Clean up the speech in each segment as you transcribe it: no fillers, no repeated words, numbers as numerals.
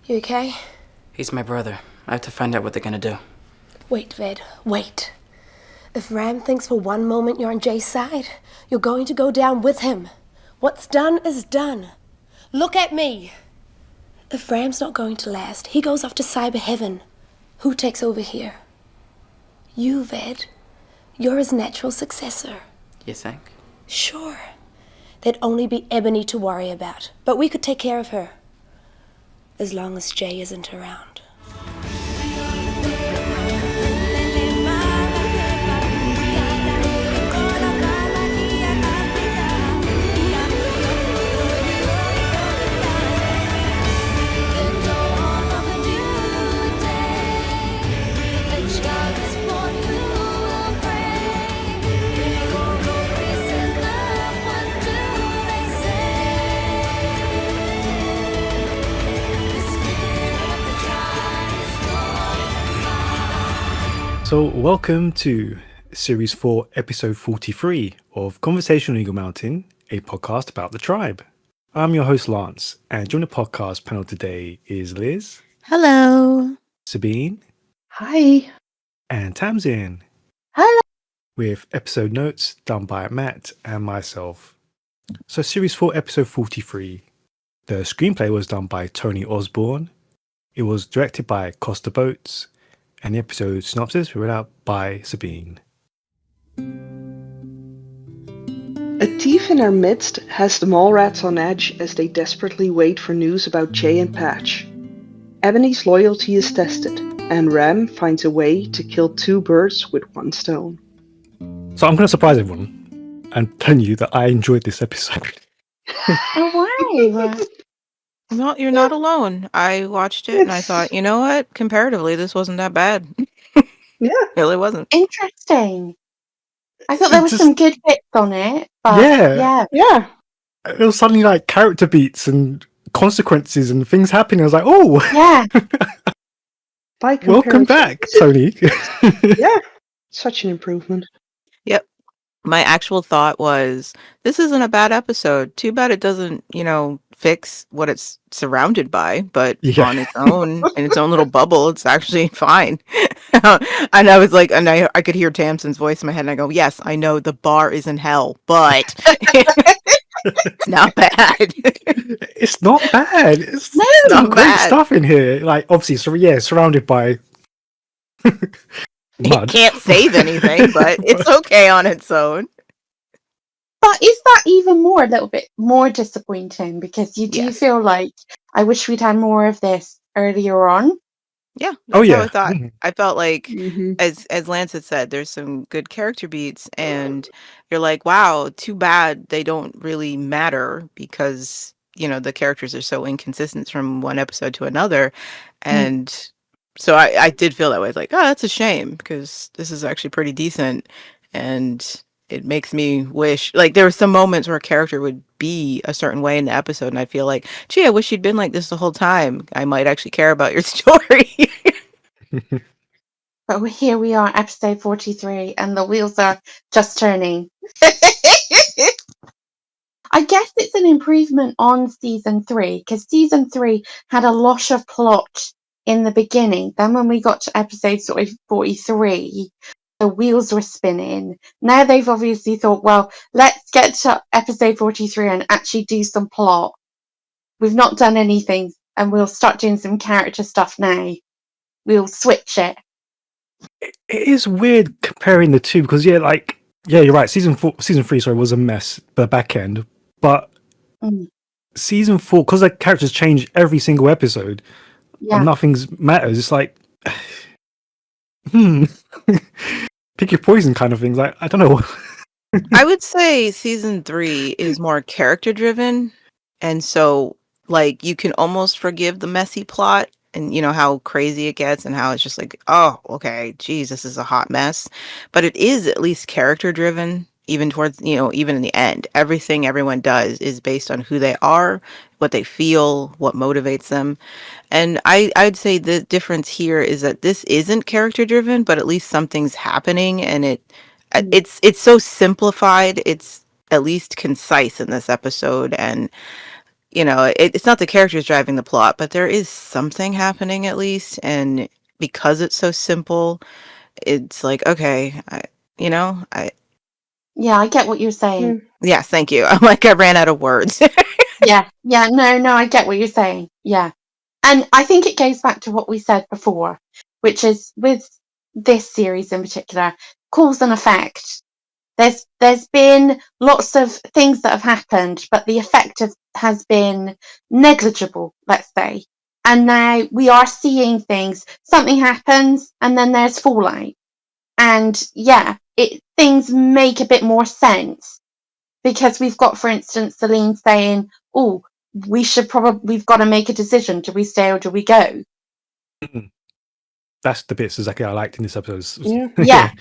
You okay? He's my brother. I have to find out what they're gonna do. Wait, Ved, wait. If Ram thinks for one moment you're on Jay's side, you're going to go down with him. What's done is done. Look at me. If Ram's not going to last, he goes off to cyber heaven. Who takes over here? You, Ved. You're his natural successor. You think? Sure. There'd only be Ebony to worry about, but we could take care of her. As long as Jay isn't around. So welcome to Series 4, Episode 43 of Conversation on Eagle Mountain, a podcast about the tribe. I'm your host Lance, and joining the podcast panel today is Liz. Hello. Sabine. Hi. And Tamsin. Hello. With episode notes done by Matt and myself. So Series 4, Episode 43. The screenplay was done by Tony Osborne. It was directed by Costa Boats. And the episode synopsis was read out by Sabine. A thief in our midst has the Mallrats on edge as they desperately wait for news about Jay and Patch. Ebony's loyalty is tested, and Ram finds a way to kill two birds with one stone. So I'm going to surprise everyone and tell you that I enjoyed this episode. Oh, wow. No, you're not alone. I watched it and I thought, you know what? Comparatively, this wasn't that bad. Yeah. It really wasn't. Interesting. I thought there was some good bits on it, but Yeah. It was suddenly like character beats and consequences and things happening. I was like, oh, yeah. Welcome back, Tony. Yeah, such an improvement. Yep. My actual thought was, this isn't a bad episode. Too bad it doesn't, fix what it's surrounded by, but on its own, in its own little bubble, it's actually fine. And I was like, and I could hear Tamsin's voice in my head, and I go, yes, I know the bar is in hell, but it's not bad. It's not bad. It's not great bad. stuff in here. Like, obviously, surrounded by mud. It can't save anything, but it's okay on its own. But is that even a little bit more disappointing? Because you do feel like, I wish we'd had more of this earlier on. Yeah. That's how I thought. Mm-hmm. I felt like, as Lance had said, there's some good character beats, and you're like, wow, too bad they don't really matter because, the characters are so inconsistent from one episode to another. And so I did feel that way. Like, oh, that's a shame because this is actually pretty decent. And it makes me wish, like, there were some moments where a character would be a certain way in the episode, and I feel like, gee, I wish you'd been like this the whole time. I might actually care about your story. But here we are, episode 43, and the wheels are just turning. I guess it's an improvement on season 3, because season 3 had a lot of plot in the beginning. Then when we got to episode 43, the wheels were spinning. Now they've obviously thought, well, let's get to episode 43 and actually do some plot. We've not done anything, and we'll start doing some character stuff now. We'll switch it. It is weird comparing the two because, you're right. Season 3, was a mess, the back end. But season 4, because the characters change every single episode, and nothing's matters. It's like, pick your poison kind of things. Like, I don't know. I would say season 3 is more character driven, and so like you can almost forgive the messy plot and how crazy it gets and how it's just like, oh, okay, geez, this is a hot mess. But it is at least character driven, even towards even in the end. Everything everyone does is based on who they are, what they feel, what motivates them. And I'd say the difference here is that this isn't character driven, but at least something's happening, and it's so simplified. It's at least concise in this episode, and it's not the characters driving the plot, but there is something happening at least. And because it's so simple, it's like, okay, I Yeah, I get what you're saying. yes, thank you. I'm like, I ran out of words. Yeah, no, I get what you're saying. Yeah. And I think it goes back to what we said before, which is with this series in particular, cause and effect. There's been lots of things that have happened, but the effect has been negligible, let's say. And now we are seeing things. Something happens, and then there's fallout. And yeah, things make a bit more sense because we've got, for instance, Celine saying, "Oh, we've got to make a decision. Do we stay or do we go?" That's the bits exactly I liked in this episode. Yeah.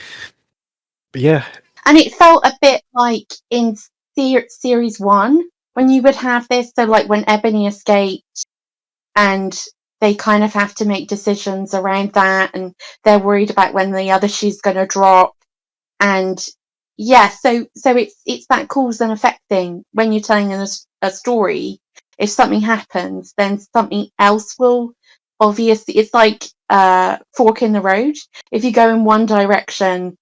But yeah. And it felt a bit like in series 1 when you would have this. So like when Ebony escaped and they kind of have to make decisions around that, and they're worried about when the other shoe's going to drop. And yeah, so it's that cause and effect thing. When you're telling a story, if something happens, then something else will obviously. It's like fork in the road. If you go in one direction,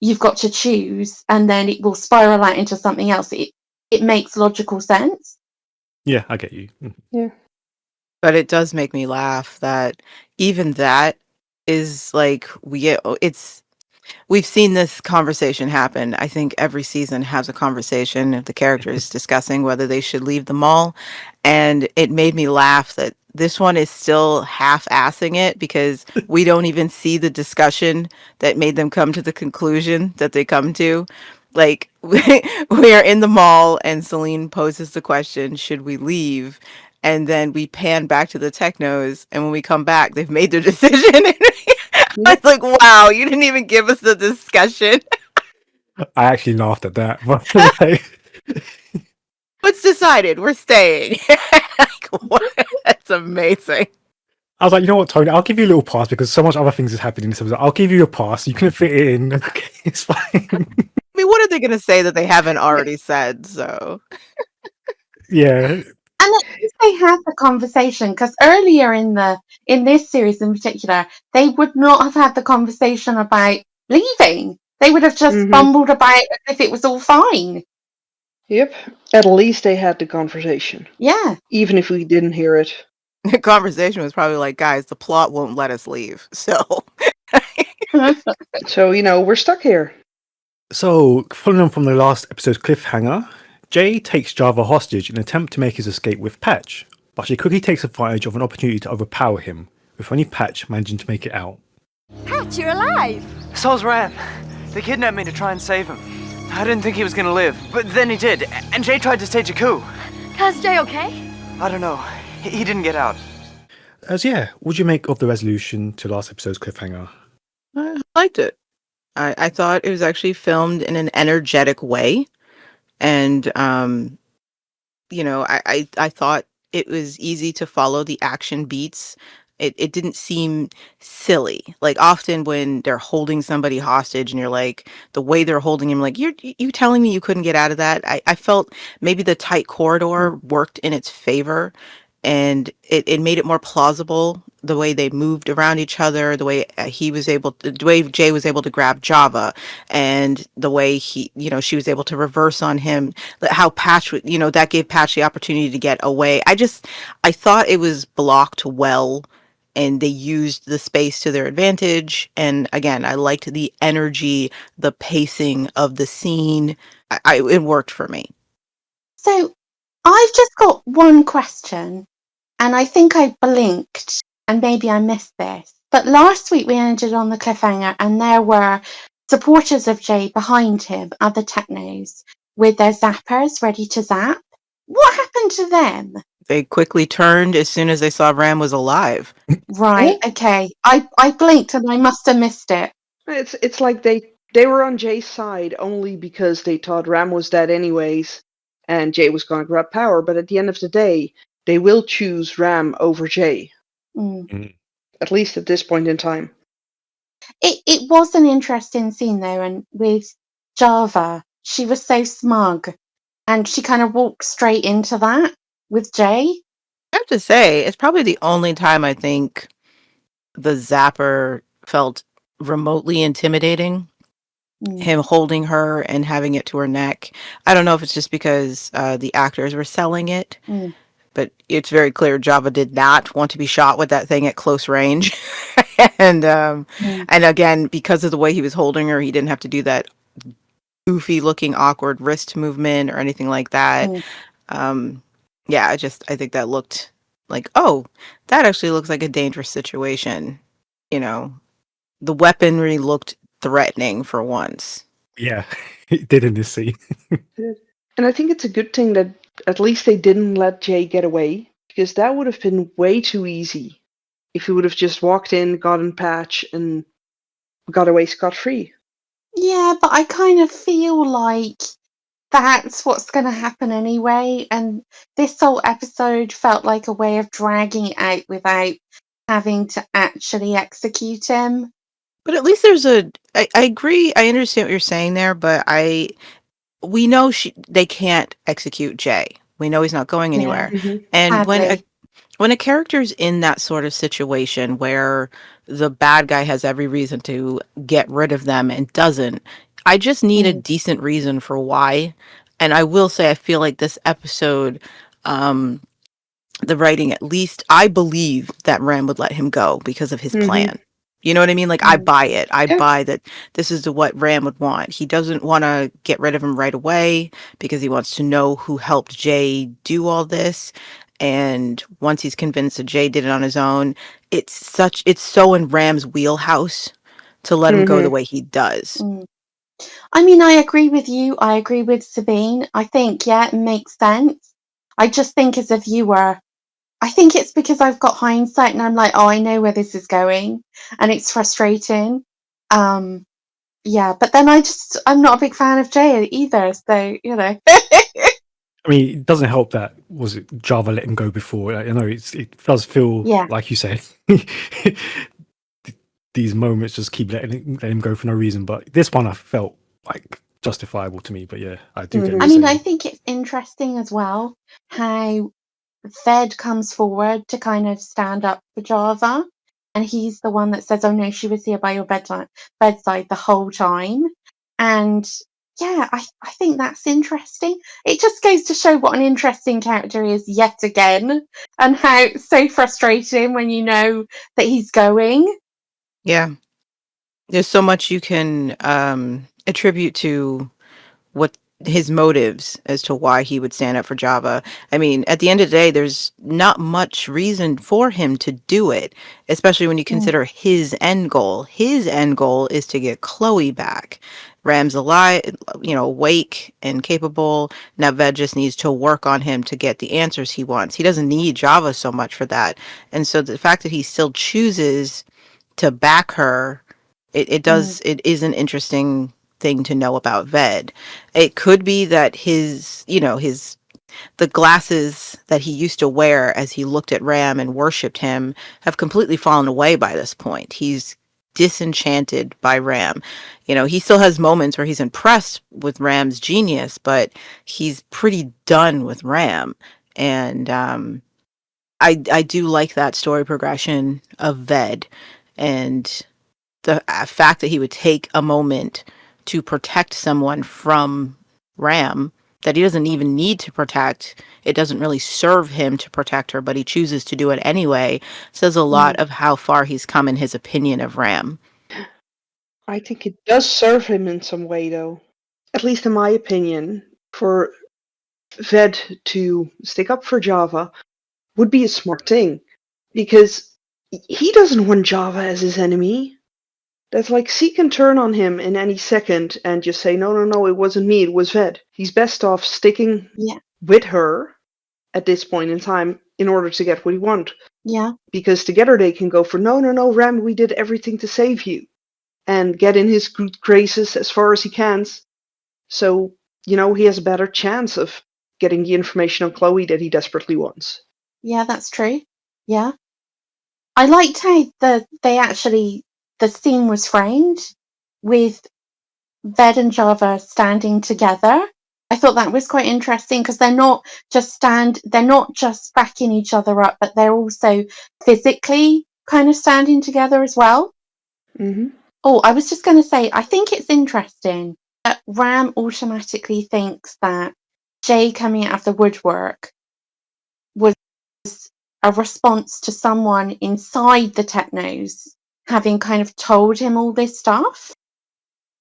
you've got to choose, and then it will spiral out into something else. It makes logical sense. Yeah, I get you. Yeah. But it does make me laugh that even that is like we've seen this conversation happen. I think every season has a conversation of the characters discussing whether they should leave the mall. And it made me laugh that this one is still half-assing it because we don't even see the discussion that made them come to the conclusion that they come to. Like, we are in the mall and Celine poses the question, should we leave? And then we pan back to the technos, and when we come back, they've made their decision. I was like, wow, you didn't even give us the discussion. I actually laughed at that. But like, What's decided? We're staying. Like, what? That's amazing. I was like, you know what, Tony, I'll give you a little pass because so much other things has happened in this episode. I'll give you a pass. You can fit it in. Okay, it's fine. I mean, what are they going to say that they haven't already said? So, Yeah. And at least they had the conversation, because earlier in this series in particular, they would not have had the conversation about leaving. They would have just bumbled about as if it was all fine. Yep. At least they had the conversation. Yeah. Even if we didn't hear it. the conversation was probably like, guys, the plot won't let us leave. So, So, we're stuck here. So, following on from the last episode's cliffhanger, Jay takes Java hostage in an attempt to make his escape with Patch, but she quickly takes advantage of an opportunity to overpower him, with only Patch managing to make it out. Patch, you're alive! So's Ram. They kidnapped me to try and save him. I didn't think he was gonna live, but then he did, and Jay tried to stage a coup. Is Jay okay? I don't know. He didn't get out. What'd you make of the resolution to last episode's cliffhanger? I liked it. I thought it was actually filmed in an energetic way. And, I thought it was easy to follow the action beats. It didn't seem silly. Like often when they're holding somebody hostage and you're like, the way they're holding him, like, you telling me you couldn't get out of that? I felt maybe the tight corridor worked in its favor, and it made it more plausible the way they moved around each other, the way the way Jay was able to grab Java, and the way she was able to reverse on him, how Patch, that gave Patch the opportunity to get away. I thought it was blocked well, and they used the space to their advantage. And again, I liked the energy, the pacing of the scene. It worked for me. So I've just got one question, and I think I blinked, and maybe I missed this. But last week we ended on the cliffhanger, and there were supporters of Jay behind him, other technos, with their zappers ready to zap. What happened to them? They quickly turned as soon as they saw Ram was alive. Right, okay. I blinked and I must have missed it. It's like they were on Jay's side only because they thought Ram was dead anyways, and Jay was going to grab power. But at the end of the day, they will choose Ram over Jay. At least at this point in time. It was an interesting scene though, and with Java, she was so smug, and she kind of walked straight into that. with Jay. I have to say, it's probably the only time I think the Zapper felt remotely intimidating. Him holding her and having it to her neck. I don't know if it's just because the actors were selling it, but it's very clear Java did not want to be shot with that thing at close range. and again, because of the way he was holding her, he didn't have to do that goofy looking awkward wrist movement or anything like that. Yeah, I think that looked like, oh, that actually looks like a dangerous situation. You know, the weaponry looked threatening for once. Yeah, it did in this scene. And I think it's a good thing that at least they didn't let Jay get away, because that would have been way too easy if he would have just walked in, gotten Patch, and got away scot-free. Yeah, but I kind of feel like that's what's going to happen anyway. And this whole episode felt like a way of dragging it out without having to actually execute him. But at least I agree. I understand what you're saying there, but we know they can't execute Jay. We know he's not going anywhere. And Sadly. when a character's in that sort of situation where the bad guy has every reason to get rid of them and doesn't, I just need a decent reason for why. And I will say, I feel like this episode, the writing, at least I believe that Ram would let him go because of his plan. You know what I mean? Like, I buy it. I buy that this is what Ram would want. He doesn't want to get rid of him right away because he wants to know who helped Jay do all this. And once he's convinced that Jay did it on his own, it's so in Ram's wheelhouse to let him go the way he does. I mean, I agree with you. I agree with Sabine. I think, yeah, it makes sense. I just think as a viewer, I think it's because I've got hindsight and I'm like, oh, I know where this is going, and it's frustrating. Yeah, but then I'm not a big fan of Jay either, so you know. I mean, it doesn't help that Java let him go before. I know it does feel like you said. These moments just keep letting him go for no reason, but this one I felt like justifiable to me. But yeah, I do get what I you're mean, saying. I think it's interesting as well how Fed comes forward to kind of stand up for Java, and he's the one that says, "Oh no, she was here by your bedside the whole time." And yeah, I think that's interesting. It just goes to show what an interesting character he is yet again, and how it's so frustrating when you know that he's going. Yeah. There's so much you can attribute to what his motives as to why he would stand up for Java. I mean, at the end of the day, there's not much reason for him to do it, especially when you consider his end goal. His end goal is to get Chloe back. Ram's alive, awake and capable. Now Ved just needs to work on him to get the answers he wants. He doesn't need Java so much for that. And so the fact that he still chooses to back her, it is an interesting thing to know about Ved. It could be that the glasses that he used to wear as he looked at Ram and worshipped him have completely fallen away by this point. He's disenchanted by Ram. He still has moments where he's impressed with Ram's genius, but he's pretty done with Ram. And I do like that story progression of Ved, and the fact that he would take a moment to protect someone from Ram that he doesn't even need to protect. It doesn't really serve him to protect her, but he chooses to do it anyway, says a lot of how far he's come in his opinion of Ram. I think it does serve him in some way, though. At least in my opinion, for Ved to stick up for Java would be a smart thing, because he doesn't want Java as his enemy. That's like Zeke can turn on him in any second and just say, no, it wasn't me, it was Ved. He's best off sticking with her at this point in time in order to get what he wants. Yeah. Because together they can go for, no, Ram, we did everything to save you. And get in his good graces as far as he can. So, he has a better chance of getting the information on Chloe that he desperately wants. Yeah, that's true. Yeah. I liked how the scene was framed with Ved and Java standing together, I thought that was quite interesting because they're not just backing each other up, but they're also physically kind of standing together as well. Hmm. Oh, I was just going to say, I think it's interesting that Ram automatically thinks that Jay coming out of the woodwork was a response to someone inside the Technos having kind of told him all this stuff.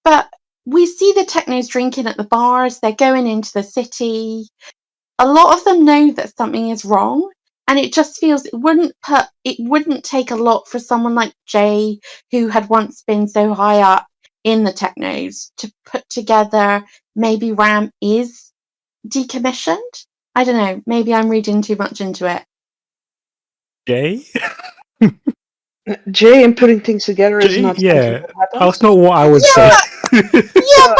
But we see the Technos drinking at the bars, they're going into the city. A lot of them know that something is wrong, and it just feels it wouldn't take a lot for someone like Jay, who had once been so high up in the Technos, to put together maybe Ram is decommissioned. I don't know, maybe I'm reading too much into it. Jay? Jay and putting things together is Jay? not something Yeah. that happens. That's not what I would say. Yeah,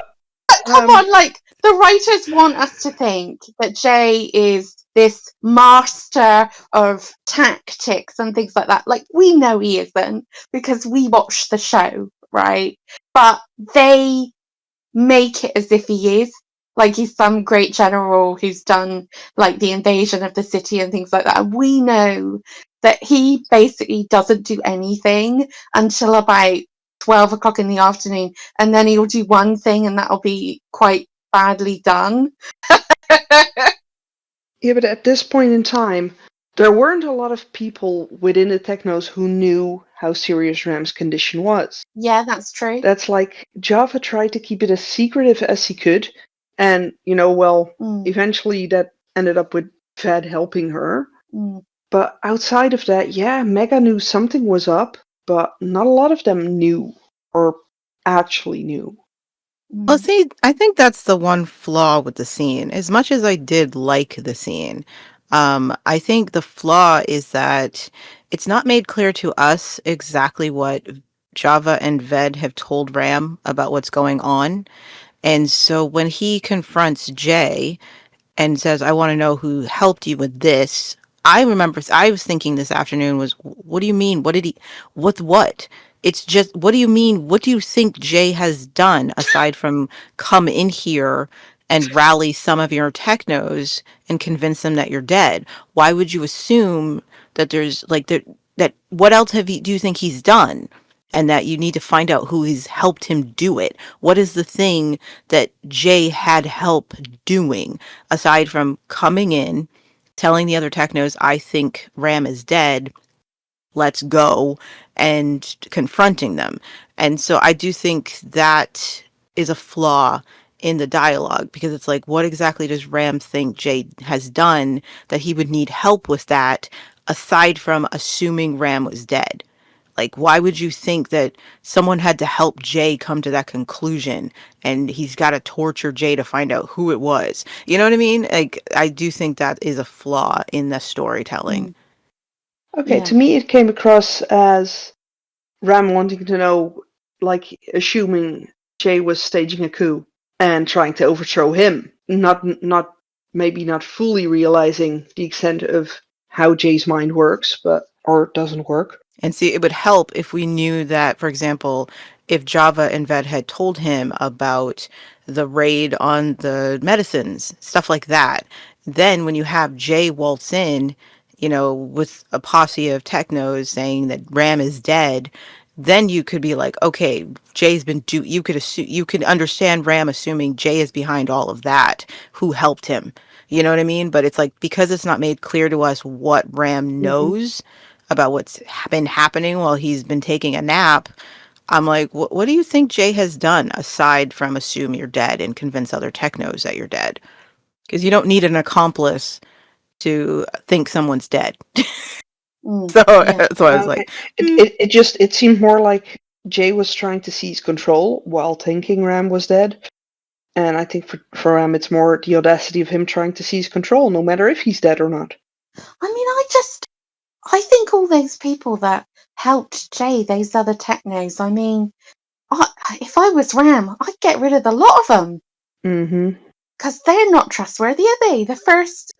But come on, like, the writers want us to think that Jay is this master of tactics and things like that. Like, we know he isn't because we watch the show, right? But they make it as if he is. Like, he's some great general who's done, like, the invasion of the city and things like that. And we know that he basically doesn't do anything until about 12 o'clock in the afternoon. And then he'll do one thing and that'll be quite badly done. yeah, but at this point in time, there weren't a lot of people within the Technos who knew how serious Ram's condition was. Yeah, that's true. That's like Java tried to keep it as secretive as he could, and eventually that ended up with Ved helping her. Mm. But outside of that, yeah, Mega knew something was up, but not a lot of them knew or actually knew. Well, see, I think that's the one flaw with the scene. As much as I did like the scene, I think the flaw is that it's not made clear to us exactly what Java and Ved have told Ram about what's going on. And so when he confronts Jay and says, I want to know who helped you with this. I remember I was thinking this afternoon was, what do you mean? What? It's just, what do you mean? What do you think Jay has done aside from come in here and rally some of your technos and convince them that you're dead? Why would you assume that there's like that what else do you think he's done? And that you need to find out who has helped him do it. What is the thing that Jay had help doing aside from coming in, telling the other technos, I think Ram is dead, let's go, and confronting them? And so I do think that is a flaw in the dialogue, because it's like, what exactly does Ram think Jay has done that he would need help with that, aside from assuming Ram was dead? Like, why would you think that someone had to help Jay come to that conclusion and he's got to torture Jay to find out who it was? You know what I mean? Like, I do think that is a flaw in the storytelling. Okay, Yeah. to me it came across as Ram wanting to know, like assuming Jay was staging a coup and trying to overthrow him, not maybe not fully realizing the extent of how Jay's mind works, or doesn't work. And see, it would help if we knew that, for example, if Java and Ved had told him about the raid on the medicines, stuff like that. Then when you have Jay waltz in, with a posse of technos saying that Ram is dead, then you could be like, okay, Jay's been you could assume, you could understand Ram assuming Jay is behind all of that, who helped him. You know what I mean? But it's like, because it's not made clear to us what Ram knows about what's been happening while he's been taking a nap, I'm like, what do you think Jay has done aside from assume you're dead and convince other technos that you're dead? Because you don't need an accomplice to think someone's dead. So Yeah. that's why I was Okay. like, It seemed more like Jay was trying to seize control while thinking Ram was dead. And I think for Ram, it's more the audacity of him trying to seize control, no matter if he's dead or not. I mean, I think all those people that helped Jay, those other technos, I mean, if I was Ram, I'd get rid of a lot of them. Mm-hmm. Because they're not trustworthy, are they? The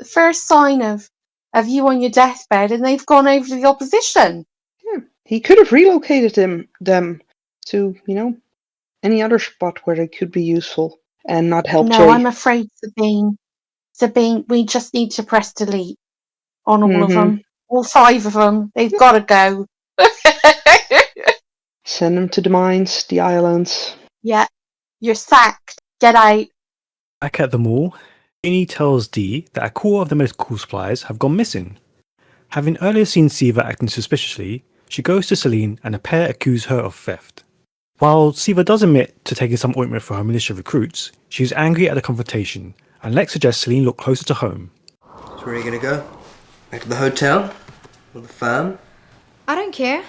first sign of you on your deathbed, and they've gone over to the opposition. Yeah. He could have relocated them to, any other spot where they could be useful. and not help No, Jay. I'm afraid, Sabine, we just need to press delete on all of them. All 5 of them. They've got to go. Send them to the mines, the islands. Yeah, you're sacked. Get out. Back at the mall, Amy tells Dee that a quarter of the medical supplies have gone missing. Having earlier seen Siva acting suspiciously, she goes to Celine and the pair accuse her of theft. While Siva does admit to taking some ointment for her militia recruits, she is angry at the confrontation, and Lex suggests Celine look closer to home. So where are you gonna go? Back to the hotel? Or the farm? I don't care.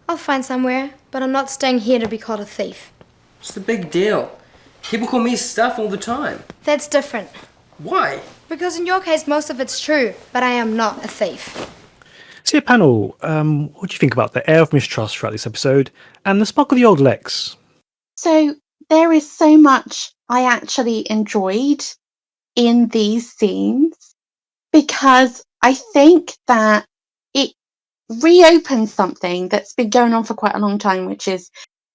I'll find somewhere, but I'm not staying here to be called a thief. What's the big deal? People call me stuff all the time. That's different. Why? Because in your case, most of it's true, but I am not a thief. See a panel, what do you think about the air of mistrust throughout this episode, and the spark of the old Lex? So there is so much I actually enjoyed in these scenes because I think that it reopens something that's been going on for quite a long time, which is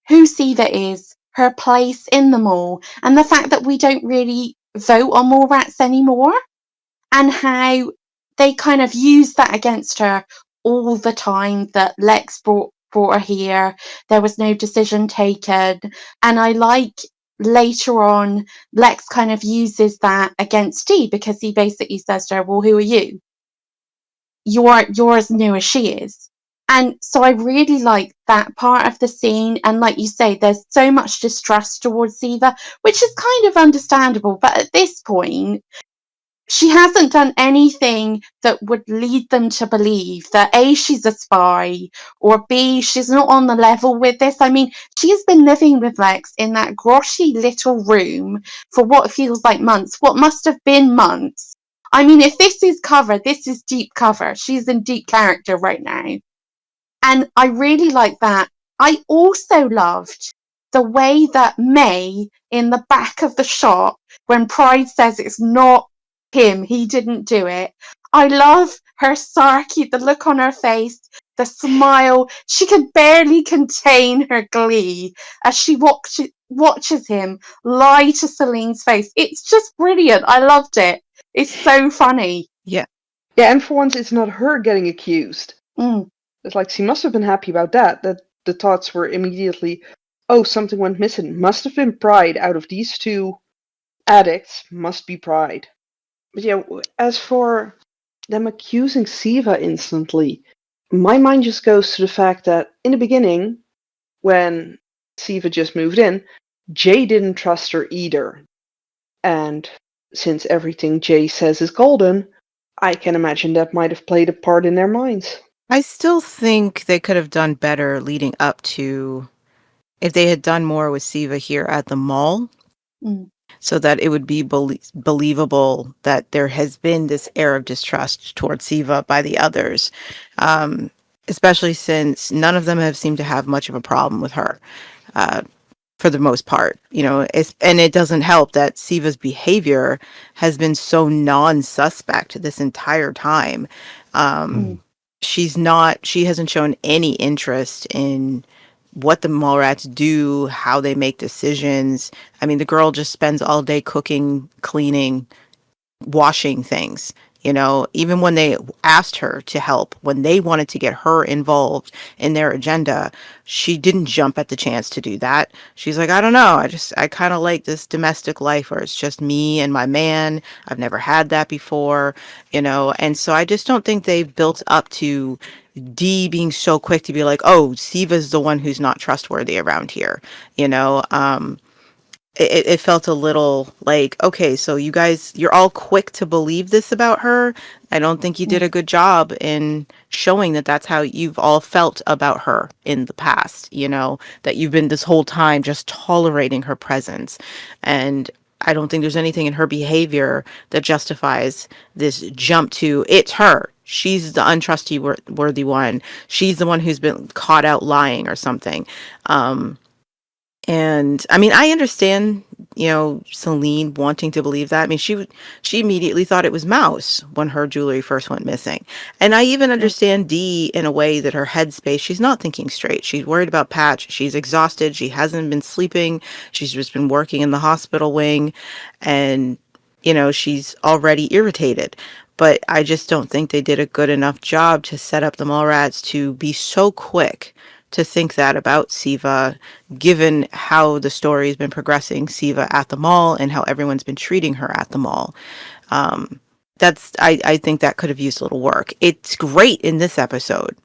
who Siva is, her place in the mall, and the fact that we don't really vote on Mallrats anymore, and how they kind of use that against her all the time, that Lex brought her here, there was no decision taken. And I like later on Lex kind of uses that against Dee, because he basically says to her, well, who are you? You're as new as she is. And so I really like that part of the scene. And like you say, there's so much distrust towards Siva, which is kind of understandable. But at this point, she hasn't done anything that would lead them to believe that A, she's a spy, or B, she's not on the level with this. I mean, she has been living with Lex in that grotty little room for what feels like months, what must have been months. I mean, if this is cover, this is deep cover. She's in deep character right now. And I really like that. I also loved the way that May, in the back of the shot, when Pride says it's not him, he didn't do it. I love her sarky, the look on her face, the smile. She can barely contain her glee as she watches him lie to Celine's face. It's just brilliant. I loved it. It's so funny. Yeah. Yeah, and for once it's not her getting accused. It's like she must have been happy about that the thoughts were immediately, oh, something went missing. Must have been Pride. Out of these two addicts, must be Pride. But yeah, as for them accusing Siva instantly, my mind just goes to the fact that in the beginning, when Siva just moved in, Jay didn't trust her either. And since everything Jay says is golden, I can imagine that might have played a part in their minds. I still think they could have done better leading up to, if they had done more with Siva here at the mall, so that it would be believable that there has been this air of distrust towards Siva by the others, especially since none of them have seemed to have much of a problem with her. For the most part, and it doesn't help that Siva's behavior has been so non-suspect this entire time. She hasn't shown any interest in what the Mallrats do, how they make decisions. I mean, the girl just spends all day cooking, cleaning, washing things. Even when they asked her to help, when they wanted to get her involved in their agenda, she didn't jump at the chance to do that. She's like, I don't know. I kind of like this domestic life where it's just me and my man. I've never had that before, and so I just don't think they've built up to Dee being so quick to be like, oh, Siva's the one who's not trustworthy around here. It felt a little like, okay, so you guys, you're all quick to believe this about her. I don't think you did a good job in showing that that's how you've all felt about her in the past, that you've been this whole time just tolerating her presence. And I don't think there's anything in her behavior that justifies this jump to, it's her. She's the untrustworthy one. She's the one who's been caught out lying or something. And I mean, I understand, Celine wanting to believe that. I mean, she immediately thought it was Mouse when her jewelry first went missing. And I even understand Dee in a way that her headspace, she's not thinking straight. She's worried about Patch. She's exhausted. She hasn't been sleeping. She's just been working in the hospital wing, and she's already irritated. But I just don't think they did a good enough job to set up the Mallrats to be so quick to think that about Siva, given how the story has been progressing Siva at the mall and how everyone's been treating her at the mall. I think that could have used a little work. It's great in this episode,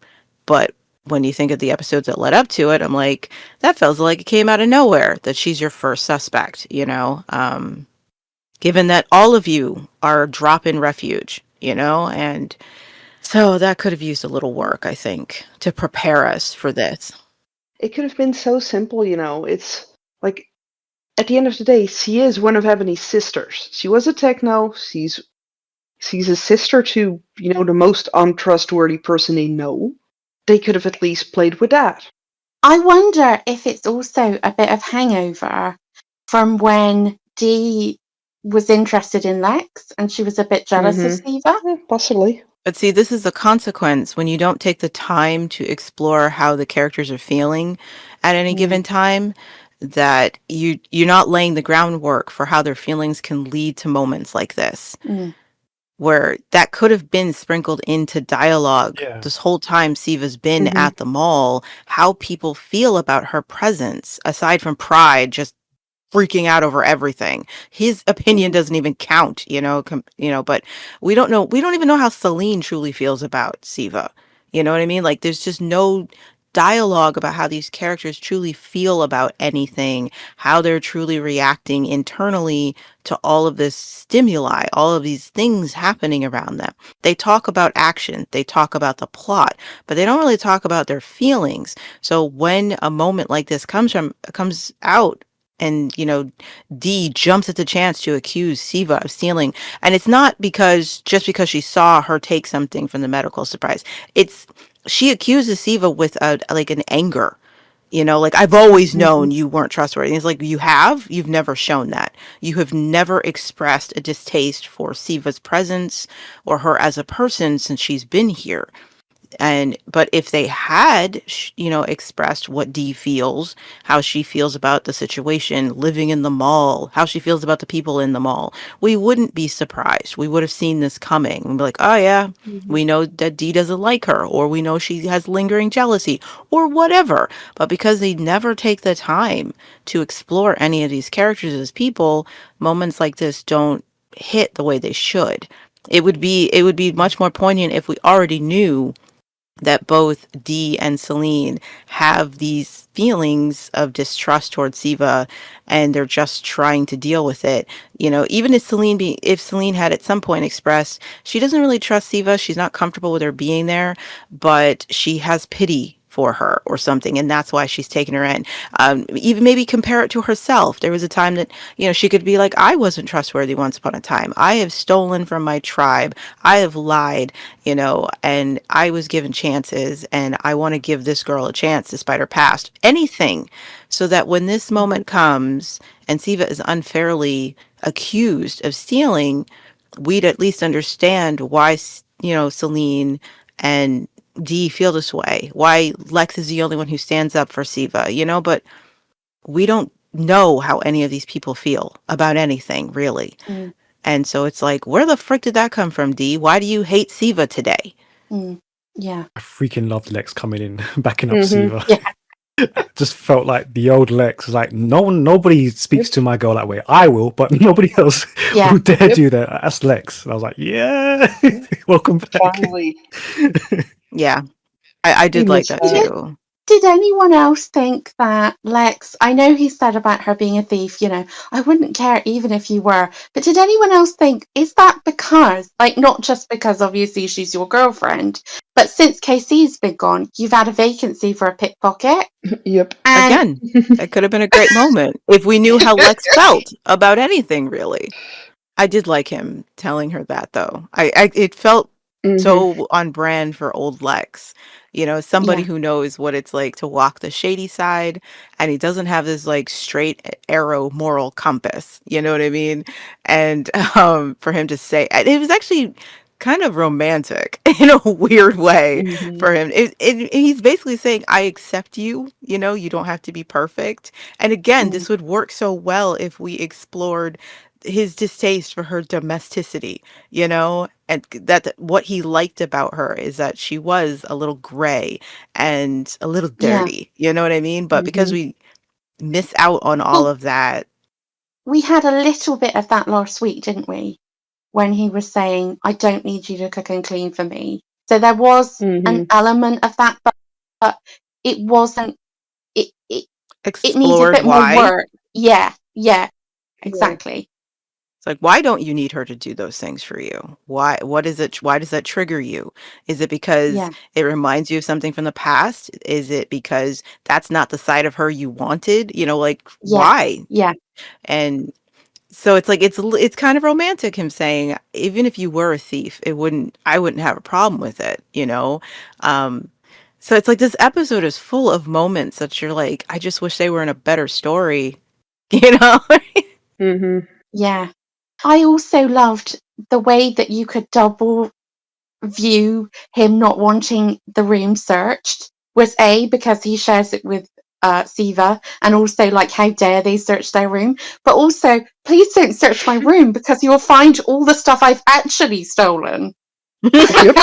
but when you think of the episodes that led up to it, I'm like, that feels like it came out of nowhere, that she's your first suspect, given that all of you are drop-in refuge, and so that could have used a little work, I think, to prepare us for this. It could have been so simple, It's like, at the end of the day, she is one of Ebony's sisters. She was a techno. She's a sister to, the most untrustworthy person they know. They could have at least played with that. I wonder if it's also a bit of hangover from when Dee was interested in Lex and she was a bit jealous of Siva. Possibly. But see, this is a consequence when you don't take the time to explore how the characters are feeling at any given time, that you're not laying the groundwork for how their feelings can lead to moments like this, where that could have been sprinkled into dialogue this whole time Siva's been at the mall, how people feel about her presence, aside from Pride just freaking out over everything. His opinion doesn't even count, but we don't even know how Celine truly feels about Siva. You know what I mean? Like, there's just no dialogue about how these characters truly feel about anything, how they're truly reacting internally to all of this stimuli, all of these things happening around them. They talk about action, they talk about the plot, but they don't really talk about their feelings. So when a moment like this comes out, and Dee jumps at the chance to accuse Siva of stealing, and it's not just because she saw her take something from the medical surprise. She accuses Siva with an anger, like, I've always known you weren't trustworthy. And it's like, you've never shown that. You have never expressed a distaste for Siva's presence or her as a person since she's been here. But if they had, expressed what Dee feels, how she feels about the situation, living in the mall, how she feels about the people in the mall, we wouldn't be surprised. We would have seen this coming. We'd be like, oh yeah, we know that Dee doesn't like her, or we know she has lingering jealousy, or whatever. But because they never take the time to explore any of these characters as people, moments like this don't hit the way they should. It would be much more poignant if we already knew that both Dee and Celine have these feelings of distrust towards Siva, and they're just trying to deal with it. Even if Celine had at some point expressed she doesn't really trust Siva, she's not comfortable with her being there, but she has pity for her or something, and that's why she's taken her in. Even maybe compare it to herself. There was a time that she could be like, I wasn't trustworthy once upon a time. I have stolen from my tribe. I have lied, and I was given chances, and I want to give this girl a chance despite her past. Anything, so that when this moment comes and Siva is unfairly accused of stealing, we'd at least understand why Celine and Dee feel this way, why Lex is the only one who stands up for Siva, but we don't know how any of these people feel about anything, really. And so it's like, where the frick did that come from, Dee? Why do you hate Siva today? Yeah. I freaking loved Lex coming in, backing up Siva. Yeah. Just felt like the old Lex. Like, nobody speaks to my girl that way. I will, but nobody else will dare do that. That's Lex. And I was like, yeah, welcome back. Finally. Yeah, I did like that too. Did anyone else think that Lex, I know he said about her being a thief, I wouldn't care even if you were, but did anyone else think, is that because, not just because obviously she's your girlfriend, but since KC's been gone, you've had a vacancy for a pickpocket? Yep. Again, that could have been a great moment if we knew how Lex felt about anything, really. I did like him telling her that, though. It felt so on brand for old Lex. Somebody Yeah. who knows what it's like to walk the shady side, and he doesn't have this like straight arrow moral compass. You know what I mean? And for him to say, and it was actually kind of romantic in a weird way Mhm. for him. He's basically saying, I accept you. You don't have to be perfect. And again, Mm. this would work so well if we explored his distaste for her domesticity, and that what he liked about her is that she was a little gray and a little Yeah. dirty. You know what I mean? But because Mhm. we miss out on all Well, of that. we had a little bit of that last week, didn't we? When he was saying, I don't need you to cook and clean for me. So there was an Mhm. element of that, but it wasn't, it needs a Explored bit more why. work. Yeah, yeah, Yeah. exactly. It's like, why don't you need her to do those things for you? What is it? Why does that trigger you? Is it because Yeah, it reminds you of something from the past? Is it because that's not the side of her you wanted? Like, yeah, why? yeah. And so it's like it's kind of romantic, him saying, even if you were a thief, I wouldn't have a problem with it. Um, so it's like this episode is full of moments that you're like, I just wish they were in a better story, you know? Mhm. Yeah. I also loved the way that you could double view him not wanting the room searched was because he shares it with Siva, and also like how dare they search their room, but also please don't search my room because you'll find all the stuff I've actually stolen. Yep.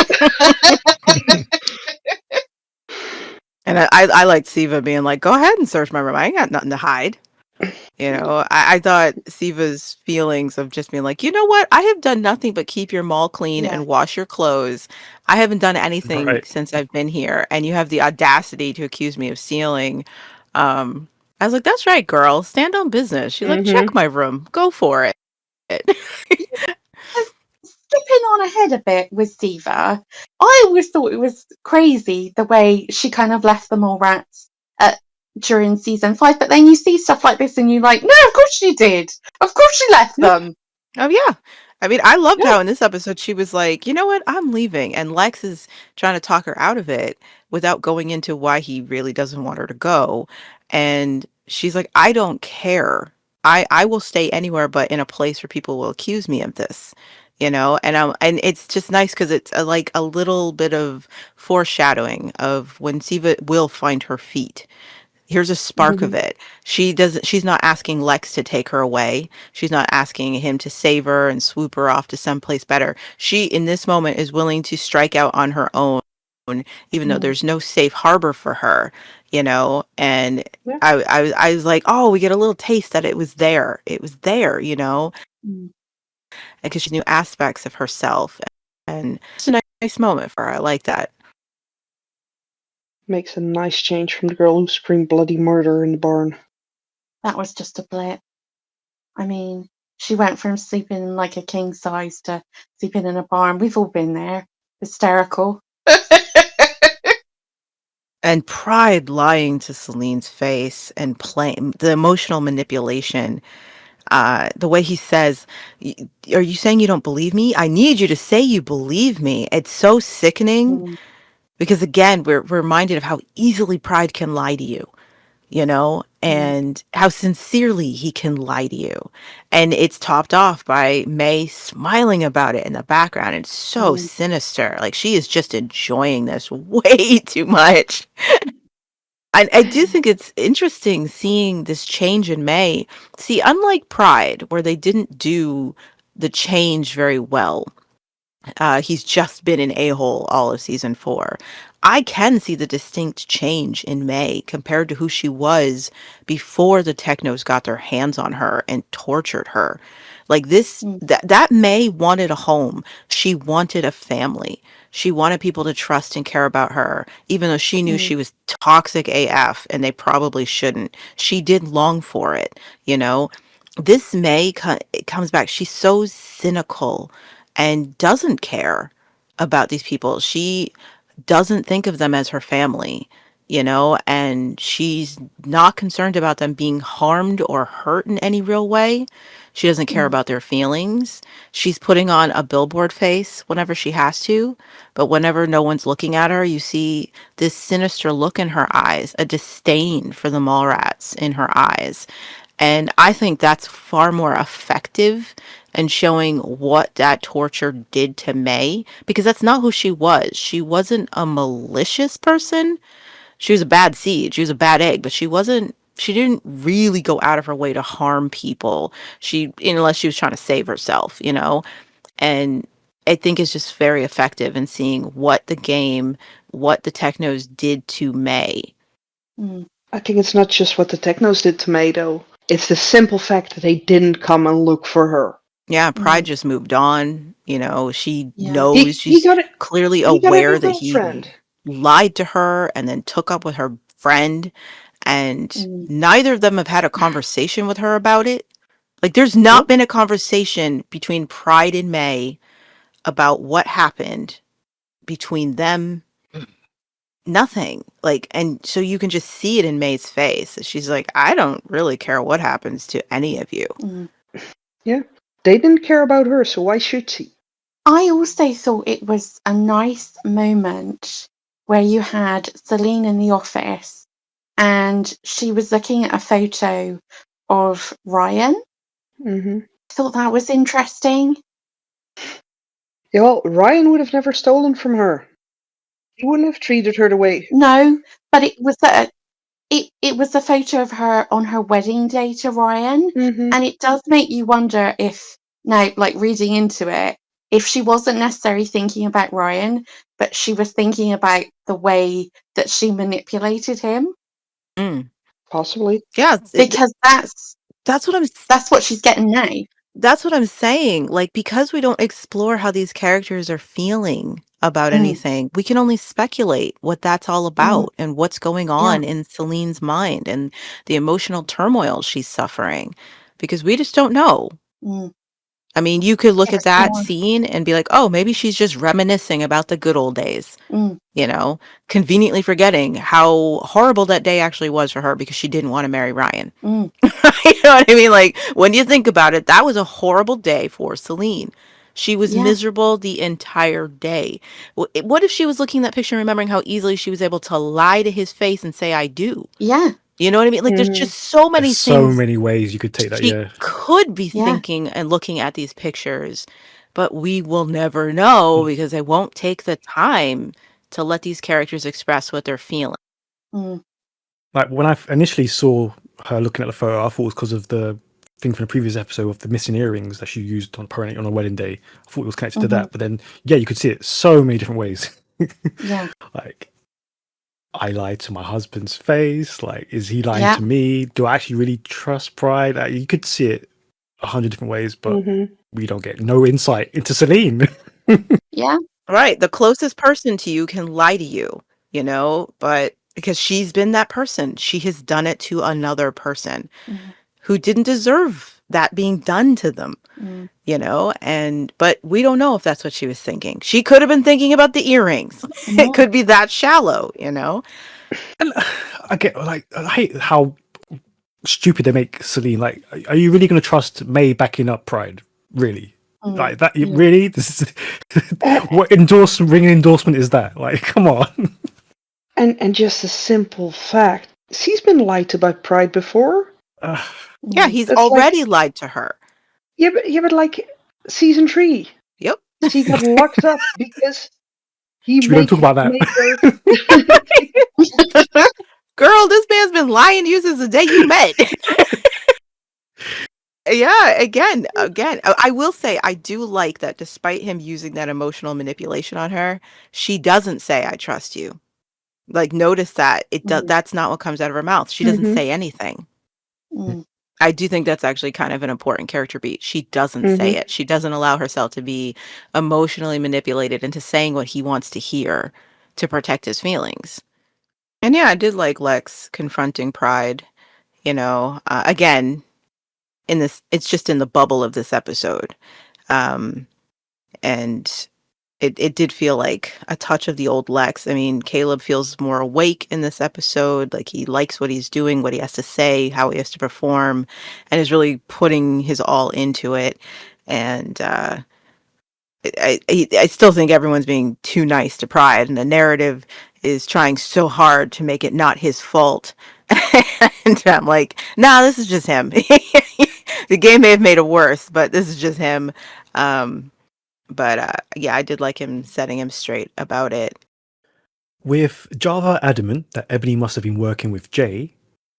And I liked Siva being like, go ahead and search my room. I ain't got nothing to hide. I thought Siva's feelings of just being like, you know what? I have done nothing but keep your mall clean Yeah. and wash your clothes. I haven't done anything Right. since I've been here. And you have the audacity to accuse me of stealing. Um, I was like, that's right, girl. Stand on business. She's like, check Mhm. my room. Go for it. Skipping on ahead a bit with Siva, I always thought it was crazy the way she kind of left them all rats during season 5. But then you see stuff like this and you're like, no, of course she did. Of course she left Yep. them. Oh yeah. I mean, I loved Yeah. how in this episode she was like, "You know what? I'm leaving." And Lex is trying to talk her out of it without going into why he really doesn't want her to go. And she's like, "I don't care. I will stay anywhere but in a place where people will accuse me of this." And it's just nice cuz it's like a little bit of foreshadowing of when Siva will find her feet. Here's a spark of Mhm. it. She's not asking Lex to take her away. She's not asking him to save her and swoop her off to someplace better. She, in this moment, is willing to strike out on her own, even though Mm, there's no safe harbor for her. And Yeah. I was like, oh, we get a little taste that it was there. It was there, mm. because she knew aspects of herself. And it's a nice moment for her. I like that. Makes a nice change from the girl who screamed bloody murder in the barn. That was just a blip. I mean, she went from sleeping in like a king size to sleeping in a barn. We've all been there. Hysterical. And Pride lying to Celine's face and playing the emotional manipulation. The way he says, Are you saying you don't believe me? I need you to say you believe me." It's so sickening Mm, because, again, we're reminded of how easily Pride can lie to you, mm, and how sincerely he can lie to you. And it's topped off by May smiling about it in the background. It's so mm, sinister. Like she is just enjoying this way too much. I do think it's interesting seeing this change in May. See, unlike Pride, where they didn't do the change very well, he's just been an a-hole all of season 4. I can see the distinct change in May compared to who she was before the Technos got their hands on her and tortured her. Like this, mm, that May wanted a home. She wanted a family. She wanted people to trust and care about her, even though she knew mm, she was toxic AF and they probably shouldn't. She did long for it. This May it comes back. She's so cynical and doesn't care about these people. She doesn't think of them as her family, and she's not concerned about them being harmed or hurt in any real way. She doesn't care about their feelings. She's putting on a billboard face whenever she has to, but whenever no one's looking at her, you see this sinister look in her eyes, a disdain for the Mallrats in her eyes. And I think that's far more effective in showing what that torture did to May, because that's not who she was. She wasn't a malicious person. She was a bad seed. She was a bad egg, but she didn't really go out of her way to harm people. Unless she was trying to save herself, And I think it's just very effective in seeing what the Technos did to May. I think it's not just what the Technos did to May, though. It's the simple fact that they didn't come and look for her. Yeah, Pride just moved on. She knows, He she's got it. clearly He got a aware new that he girlfriend. lied to her and then took up with her friend. And neither of them have had a conversation with her about it. Like, there's not been a conversation between Pride and May about what happened between them. Nothing. And so you can just see it in May's face. She's like, I don't really care what happens to any of you. Yeah. They didn't care about her, so why should she? I also thought it was a nice moment where you had Celine in the office and she was looking at a photo of Ryan. Mm-hmm. I thought that was interesting. Yeah, well, Ryan would have never stolen from her. He wouldn't have treated her the way. No, but it was it was a photo of her on her wedding day to Ryan, and it does make you wonder if now, like reading into it, if she wasn't necessarily thinking about Ryan, but she was thinking about the way that she manipulated him. Possibly. Yeah, because that's what she's getting now. That's what I'm saying. Because we don't explore how these characters are feeling about anything, we can only speculate what that's all about and what's going on in Celine's mind and the emotional turmoil she's suffering, because we just don't know. I mean, you could look at that scene and be like, oh, maybe she's just reminiscing about the good old days, conveniently forgetting how horrible that day actually was for her because she didn't want to marry Ryan. You know what I mean? When you think about it, that was a horrible day for Celine. She was miserable the entire day. What if she was looking at that picture and remembering how easily she was able to lie to his face and say, I do? Yeah. You know what I mean? There's just so many There's things. so many ways you could take that, She could be thinking and looking at these pictures, but we will never know because they won't take the time to let these characters express what they're feeling. Like, when I initially saw her looking at the photo, I thought it was because of the thing from the previous episode of the missing earrings that she used on a wedding day. I thought it was connected to that, but then you could see it so many different ways. Like, I lied to my husband's face. Like, is he lying to me? Do I actually really trust Pride? You could see it 100 different ways, but we don't get no insight into Celine. Right. The closest person to you can lie to you, but because she's been that person, she has done it to another person who didn't deserve that being done to them, but we don't know if that's what she was thinking. She could have been thinking about the earrings. It could be that shallow, And I hate how stupid they make Celine. Like, are you really going to trust May backing up Pride? Really? Like that? Really? This is what ringing endorsement is that? Like, come on. And just a simple fact: she's been lied to by Pride before. Yeah, he's already lied to her. Yeah, but like season 3. Yep. She got locked up because he We don't talk about that. Girl, this man's been lying to you since the day you met. Yeah, again, I will say I do like that despite him using that emotional manipulation on her, she doesn't say, I trust you. Like, notice that that's not what comes out of her mouth. She doesn't say anything. I do think that's actually kind of an important character beat. She doesn't say it. She doesn't allow herself to be emotionally manipulated into saying what he wants to hear to protect his feelings. And yeah, I did like Lex confronting Pride, again, it's just in the bubble of this episode. And it did feel like a touch of the old Lex. I mean, Caleb feels more awake in this episode. Like he likes what he's doing, what he has to say, how he has to perform, and is really putting his all into it. And I still think everyone's being too nice to Pride, and the narrative is trying so hard to make it not his fault. And I'm like, nah, this is just him. The game may have made it worse, but this is just him. But yeah, I did like him setting him straight about it. With Java adamant that Ebony must have been working with Jay,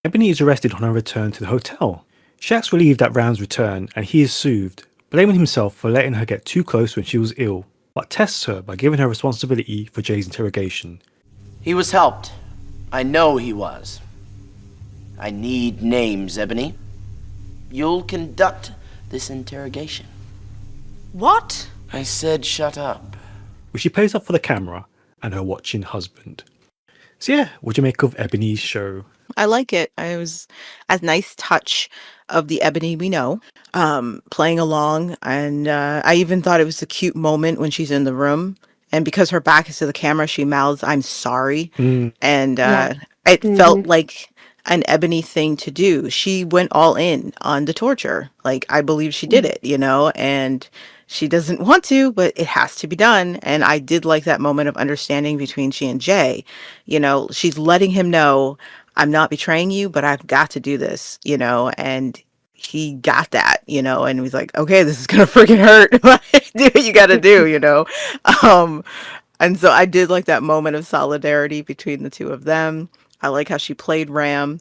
Ebony is arrested on her return to the hotel. She acts relieved at Ram's return and he is soothed, blaming himself for letting her get too close when she was ill, but tests her by giving her responsibility for Jay's interrogation. He was helped. I know he was. I need names, Ebony. You'll conduct this interrogation. What? I said shut up. Which she plays up for the camera and her watching husband. So yeah, what'd you make of Ebony's show? I like it. It was a nice touch of the Ebony we know, playing along. And I even thought it was a cute moment when she's in the room. And because her back is to the camera, she mouths, "I'm sorry." And it felt like an Ebony thing to do. She went all in on the torture. Like, I believe she did it, you know, and she doesn't want to, but it has to be done. And I did like that moment of understanding between she and Jay. You know, she's letting him know, I'm not betraying you, but I've got to do this, you know, and he got that, you know, and he's like, okay, this is gonna freaking hurt. Do what you gotta do, you know. And so I did like that moment of solidarity between the two of them. I like how she played Ram.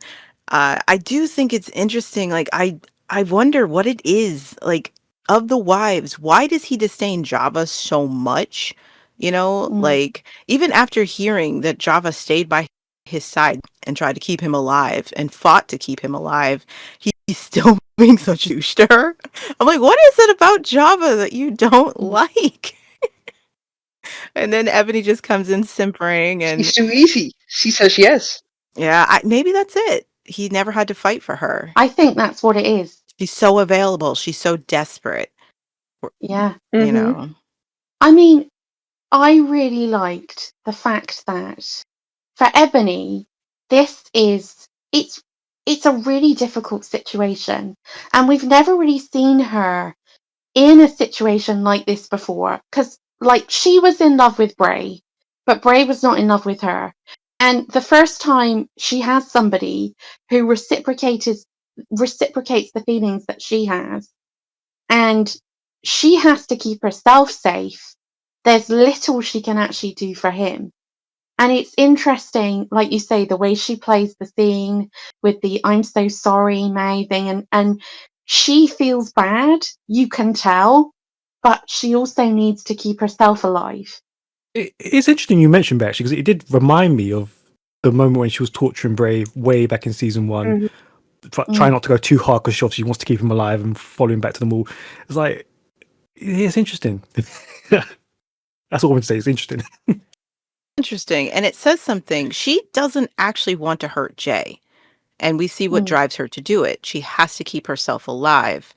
I do think it's interesting. Like, I wonder what it is, like, of the wives, why does he disdain Java so much? You know, like, even after hearing that Java stayed by his side and tried to keep him alive and fought to keep him alive, he's still being such a douche to her. I'm like, what is it about Java that you don't like? And then Ebony just comes in simpering and She's too easy. She says yes. yeah, maybe that's it. He never had to fight for her. I think that's what it is. She's so available. She's so desperate. Yeah. You know. I mean, I really liked the fact that for Ebony, it's a really difficult situation. And we've never really seen her in a situation like this before. Because, like, she was in love with Bray, but Bray was not in love with her. And the first time she has somebody who reciprocates the feelings that she has, and she has to keep herself safe, there's little she can actually do for him. And it's interesting, like you say, the way she plays the scene with the "I'm so sorry" mouthing, and she feels bad, you can tell, but she also needs to keep herself alive. It's interesting you mentioned that, actually, because it did remind me of the moment when she was torturing Brave way back in season one, trying not to go too hard because she obviously wants to keep him alive and follow him back to the mall. It's like, it's interesting. That's all I want to say. It's interesting. Interesting. And it says something. She doesn't actually want to hurt Jay. And we see what drives her to do it. She has to keep herself alive.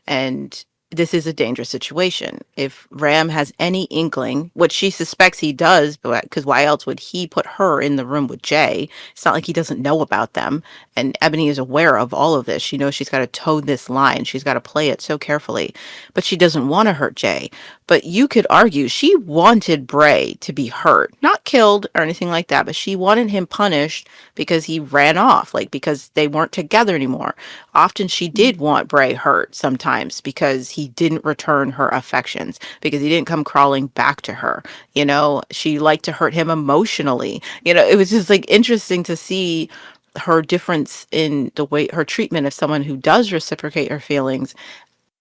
And this is a dangerous situation. If Ram has any inkling, what she suspects he does, because why else would he put her in the room with Jay? It's not like he doesn't know about them. And Ebony is aware of all of this. She knows she's got to toe this line. She's got to play it so carefully. But she doesn't want to hurt Jay. But you could argue she wanted Bray to be hurt. Not killed or anything like that, but she wanted him punished because he ran off, like because they weren't together anymore. Often she did want Bray hurt sometimes because he didn't return her affections, because he didn't come crawling back to her. You know, she liked to hurt him emotionally. You know, it was just like interesting to see her difference in the way her treatment of someone who does reciprocate her feelings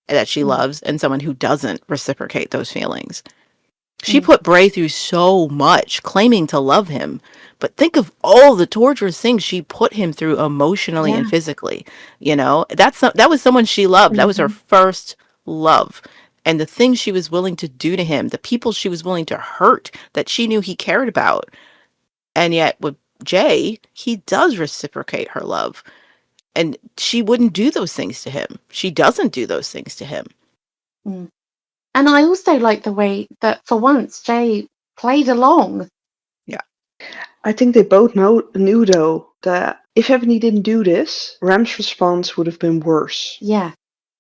that she loves and someone who doesn't reciprocate those feelings. She put Bray through so much, claiming to love him. But think of all the torturous things she put him through emotionally and physically. You know, that was someone she loved. That was her first love. And the things she was willing to do to him, the people she was willing to hurt that she knew he cared about. And yet with Jay, he does reciprocate her love. And she wouldn't do those things to him. She doesn't do those things to him. And I also like the way that for once Jay played along. Yeah. I think they both knew though that if Ebony didn't do this, Ram's response would have been worse. Yeah.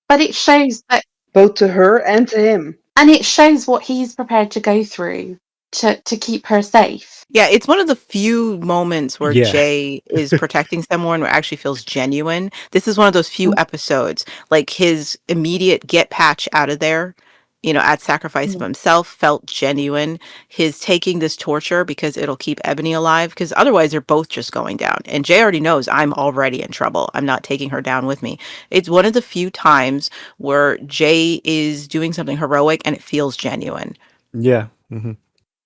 But it shows that, Both to her and to him. and it shows what he's prepared to go through to keep her safe. Yeah, it's one of the few moments where Yeah. Jay is protecting someone where it actually feels genuine. This is one of those few episodes, like his immediate get Patch out of there, at sacrifice of himself felt genuine. His taking this torture because it'll keep Ebony alive, because otherwise they're both just going down. And Jay already knows I'm already in trouble. I'm not taking her down with me. It's one of the few times where Jay is doing something heroic and it feels genuine. Yeah. Mm-hmm.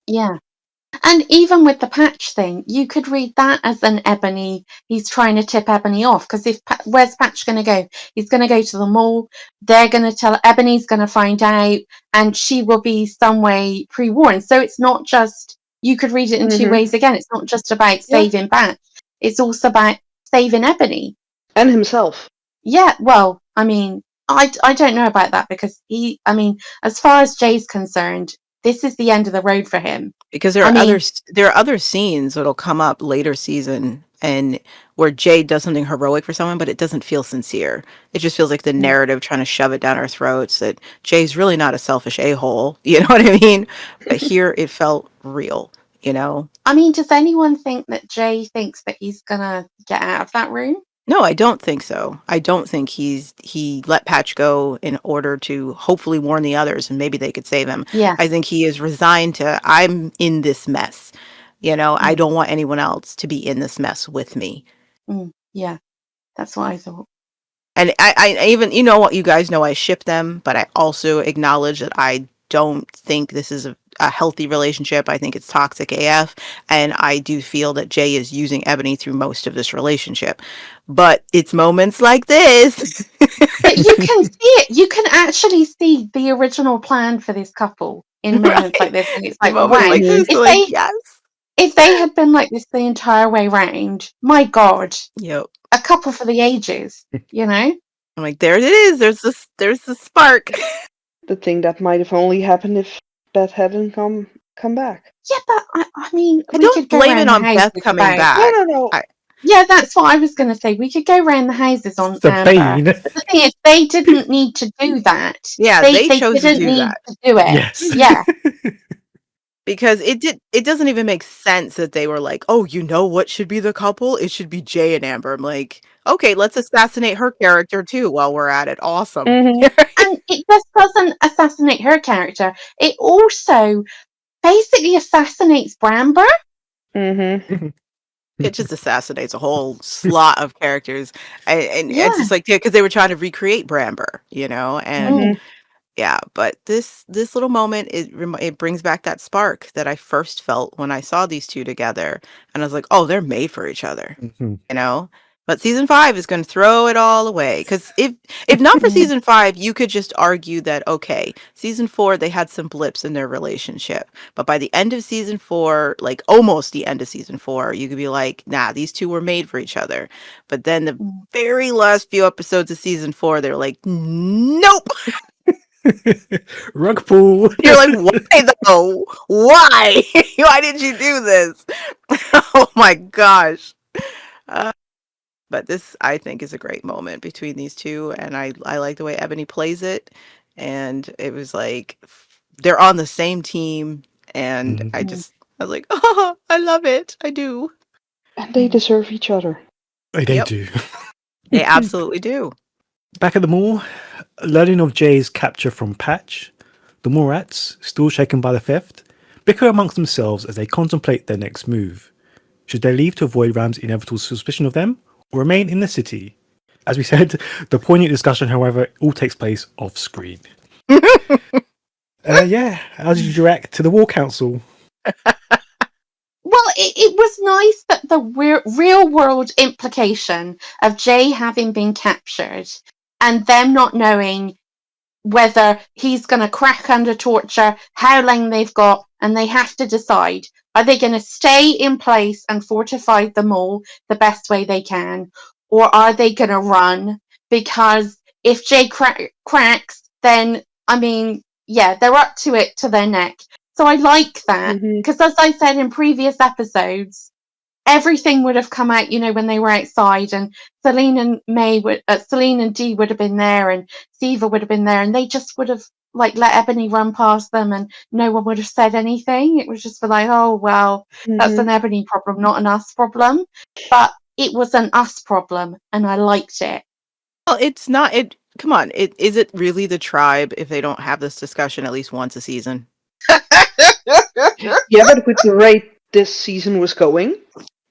Yeah. And even with the Patch thing, you could read that as an Ebony. He's trying to tip Ebony off, because where's Patch going to go? He's going to go to the mall. They're going to tell Ebony's going to find out, and she will be some way pre-warned. So it's not just, you could read it in two ways again. It's not just about saving Patch. It's also about saving Ebony. And himself. Yeah, well, I mean, I don't know about that, because as far as Jay's concerned, this is the end of the road for him. Because there are other scenes that'll come up later season and where Jay does something heroic for someone, but it doesn't feel sincere. It just feels like the narrative trying to shove it down our throats that Jay's really not a selfish a-hole. You know what I mean? But here it felt real, I mean, does anyone think that Jay thinks that he's gonna get out of that room? No, I don't think so. I don't think he let Patch go in order to hopefully warn the others and maybe they could save him. Yeah. I think he is resigned to, I'm in this mess. I don't want anyone else to be in this mess with me. Yeah, that's what I thought. And I even, what you guys know, I ship them, but I also acknowledge that I don't think this is a healthy relationship. I think it's toxic AF. And I do feel that Jay is using Ebony through most of this relationship. But it's moments like this. But you can see it. You can actually see the original plan for this couple in moments like this. And it's like, wow. Like this, yes. If they had been like this the entire way round, my God. Yep. A couple for the ages, I'm like, there it is. There's the spark. The thing that might have only happened if Beth hadn't come back. Yeah, but I mean, I don't blame it on Beth coming back. No. Yeah, that's what I was going to say. We could go around the houses on Sabine. But the thing is, they didn't need to do that. Yeah, they chose to do that. To do it. Yes. Yeah. Because it doesn't even make sense that they were like, oh, what should be the couple? It should be Jay and Amber. I'm like, okay, let's assassinate her character too while we're at it. Awesome. And it just doesn't assassinate her character. It also basically assassinates Bramber. It just assassinates a whole slot of characters. And it's just like, because they were trying to recreate Bramber, and yeah, but this little moment, it brings back that spark that I first felt when I saw these two together, and I was like, oh, they're made for each other, But season 5 is going to throw it all away, because if not for season 5, you could just argue that, okay, season 4 they had some blips in their relationship, but by the end of season 4, like almost the end of season 4, you could be like, nah, these two were made for each other. But then the very last few episodes of season 4, they're like, nope. Rug pull. You're like, why though? Why? Why did you do this? Oh my gosh. But this, I think, is a great moment between these two, and I like the way Ebony plays it. And it was like they're on the same team, and I was like, oh, I love it. I do. And they deserve each other. They do. They absolutely do. Back at the mall, learning of Jay's capture from Patch, the Mallrats, still shaken by the theft, bicker amongst themselves as they contemplate their next move. Should they leave to avoid Ram's inevitable suspicion of them, or remain in the city? As we said, the poignant discussion, however, all takes place off screen. How did you react to the War Council? Well, it was nice that the real world implication of Jay having been captured and them not knowing whether he's going to crack under torture, how long they've got, and they have to decide, are they going to stay in place and fortify the mall the best way they can, or are they going to run? Because if Jay cracks, then, I mean, they're up to it to their neck. So I like that, because as I said in previous episodes, everything would have come out, when they were outside, and Celine and Dee would have been there, and Siva would have been there, and they just would have let Ebony run past them, and no one would have said anything. It was just like, oh well, that's an Ebony problem, not an us problem. But it was an us problem, and I liked it. Well, it's not. Come on. Is it really the tribe if they don't have this discussion at least once a season? Yeah, but with the rate this season was going,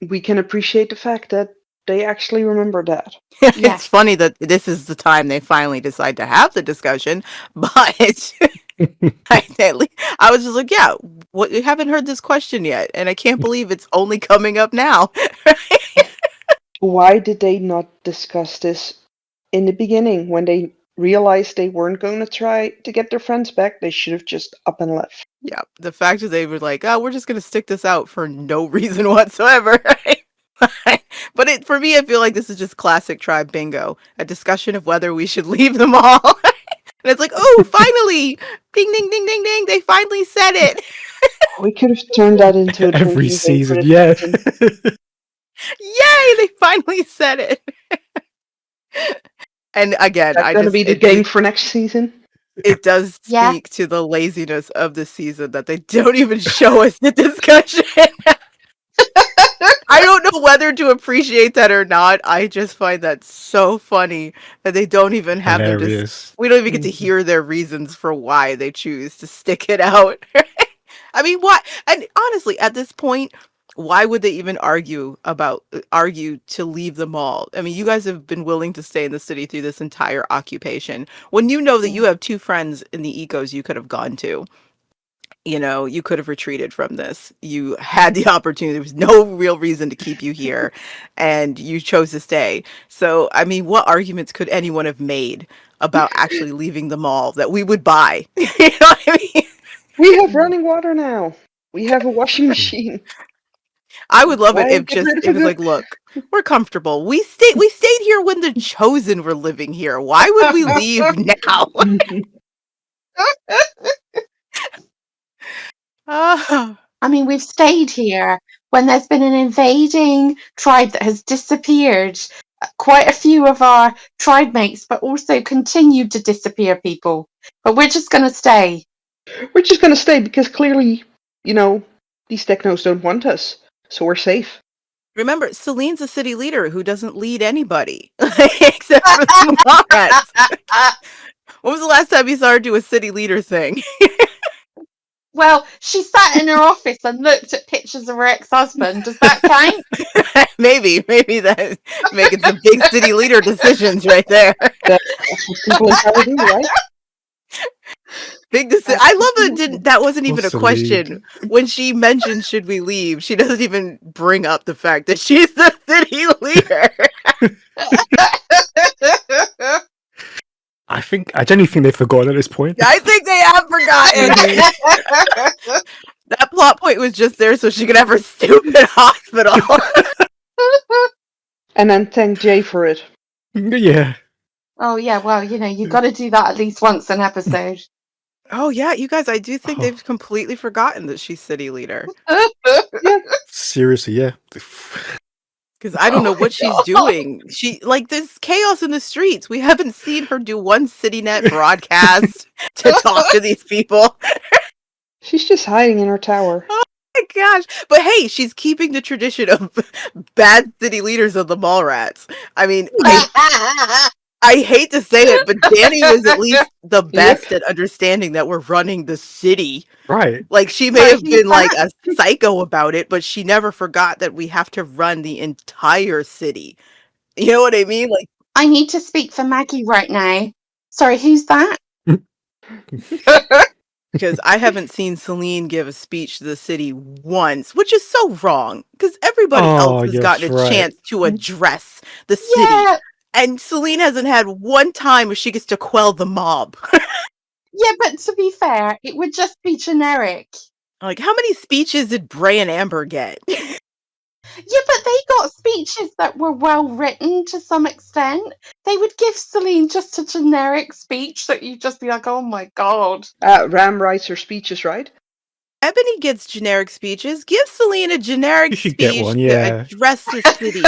we can appreciate the fact that they actually remember that. It's funny that this is the time they finally decide to have the discussion, but I was just like, yeah, what, you haven't heard this question yet, and I can't believe it's only coming up now. Why did they not discuss this in the beginning when they realized they weren't going to try to get their friends back? They should have just up and left. Yeah, the fact that they were like, oh, we're just going to stick this out for no reason whatsoever. But for me, I feel like this is just classic tribe bingo, a discussion of whether we should leave them all. And it's like, oh, finally, ding, ding, ding, ding, ding, they finally said it. We could have turned that into a every season, yeah. Yay, they finally said it. And again, that's going to be the game for next season. It does speak to the laziness of the season that they don't even show us the discussion. I don't know whether to appreciate that or not. I just find that so funny that they don't even have we don't even get to hear their reasons for why they choose to stick it out. I mean, why? And honestly, at this point, why would they even argue to leave the mall? I mean, you guys have been willing to stay in the city through this entire occupation. When you know that you have 2 friends in the ecos you could have gone to. You could have retreated from this. You had the opportunity. There was no real reason to keep you here, and you chose to stay. So, I mean, what arguments could anyone have made about actually leaving the mall that we would buy? You know what I mean? We have running water now. We have a washing machine. I would love it if it was like, look, we're comfortable. We stayed here when the Chosen were living here. Why would we leave now? I mean, we've stayed here when there's been an invading tribe that has disappeared quite a few of our tribe mates, but also continued to disappear people. But we're just going to stay. We're just going to stay because clearly, these technos don't want us. So we're safe. Remember, Celine's a city leader who doesn't lead anybody except for the Mallrats. When was the last time you saw her do a city leader thing? Well, she sat in her office and looked at pictures of her ex-husband. Does that count? Maybe that's making some big city leader decisions right there. That's what people in power do, right? Big decision. I love that wasn't even a question. When she mentioned should we leave, she doesn't even bring up the fact that she's the city leader. I genuinely think they've forgotten at this point. I think they have forgotten. That plot point was just there so she could have her stupid hospital. And then thank Jay for it. Yeah. Oh, yeah, well, you got to do that at least once an episode. Oh, yeah, you guys, I do think they've completely forgotten that she's city leader. Yeah. Seriously, yeah. Because I don't know what she's doing. There's chaos in the streets. We haven't seen her do one CityNet broadcast to talk to these people. She's just hiding in her tower. Oh my gosh. But hey, she's keeping the tradition of bad city leaders of the Mallrats. I mean, I hate to say it, but Danny was at least the best at understanding that we're running the city. Right. Like, she may have been like a psycho about it, but she never forgot that we have to run the entire city. You know what I mean? Like, I need to speak for Maggie right now. Sorry, who's that? Because I haven't seen Celine give a speech to the city once, which is so wrong. Because everybody else has gotten a chance to address the city. Yeah. And Celine hasn't had one time where she gets to quell the mob. Yeah, but to be fair, it would just be generic. Like, how many speeches did Bray and Amber get? Yeah, but they got speeches that were well written to some extent. They would give Celine just a generic speech that you'd just be like, oh my god. Ram writes her speeches, right? Ebony gets generic speeches. Give Celine a generic You should get speech one, to yeah. address the city.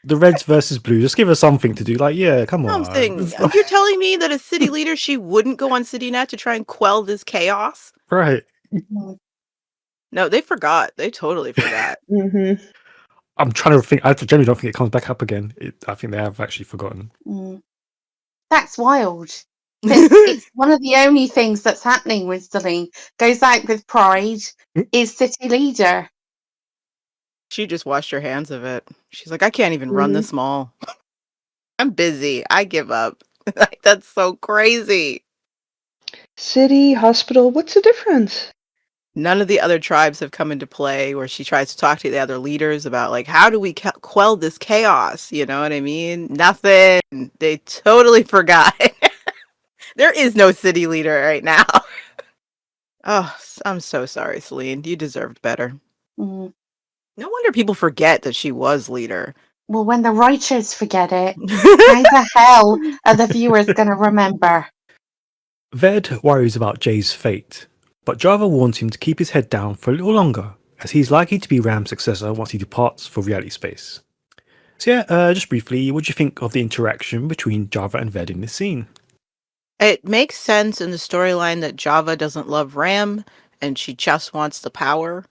The Reds versus Blue. Just give her something to do. Like, yeah, come on. Something. You're telling me that a city leader, she wouldn't go on CityNet to try and quell this chaos? Right. No, they forgot. They totally forgot. Mm-hmm. I'm trying to think. I generally don't think it comes back up again. I think they have actually forgotten. That's wild. It's one of the only things that's happening with Celine. Goes out with pride, is city leader. She just washed her hands of it. She's like, I can't even run this mall. I'm busy. I give up. Like, that's so crazy. City, hospital, what's the difference? None of the other tribes have come into play where she tries to talk to the other leaders about, like, how do we quell this chaos? You know what I mean? Nothing. They totally forgot. There is no city leader right now. Oh, I'm so sorry, Celine. You deserved better. No wonder people forget that she was leader. Well, when the writers forget it, how the hell are the viewers going to remember? Ved worries about Jay's fate, but Java warns him to keep his head down for a little longer, as he's likely to be Ram's successor once he departs for reality space. So yeah, just briefly, what do you think of the interaction between Java and Ved in this scene? It makes sense in the storyline that Java doesn't love Ram and she just wants the power,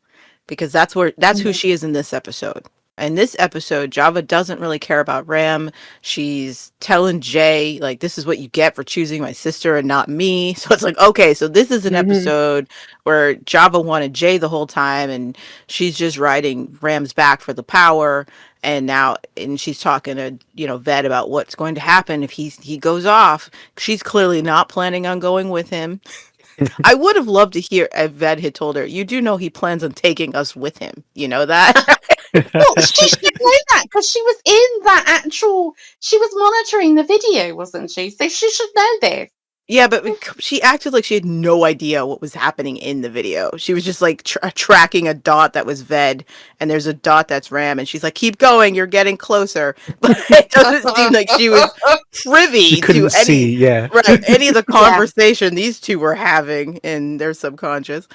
because that's who she is in this episode. In this episode, Java doesn't really care about Ram. She's telling Jay, like, this is what you get for choosing my sister and not me. So it's like, okay, so this is an episode where Java wanted Jay the whole time and she's just riding Ram's back for the power. And she's talking to, Ved about what's going to happen if he goes off. She's clearly not planning on going with him. I would have loved to hear if Ved had told her, you do know he plans on taking us with him. You know that? Well, she should know that because she was in that she was monitoring the video, wasn't she? So she should know this. Yeah, but she acted like she had no idea what was happening in the video. She was just like tracking a dot that was Ved, and there's a dot that's Ram, and she's like, "Keep going, you're getting closer." But it doesn't seem like she was privy to any of the conversation these two were having in their subconscious.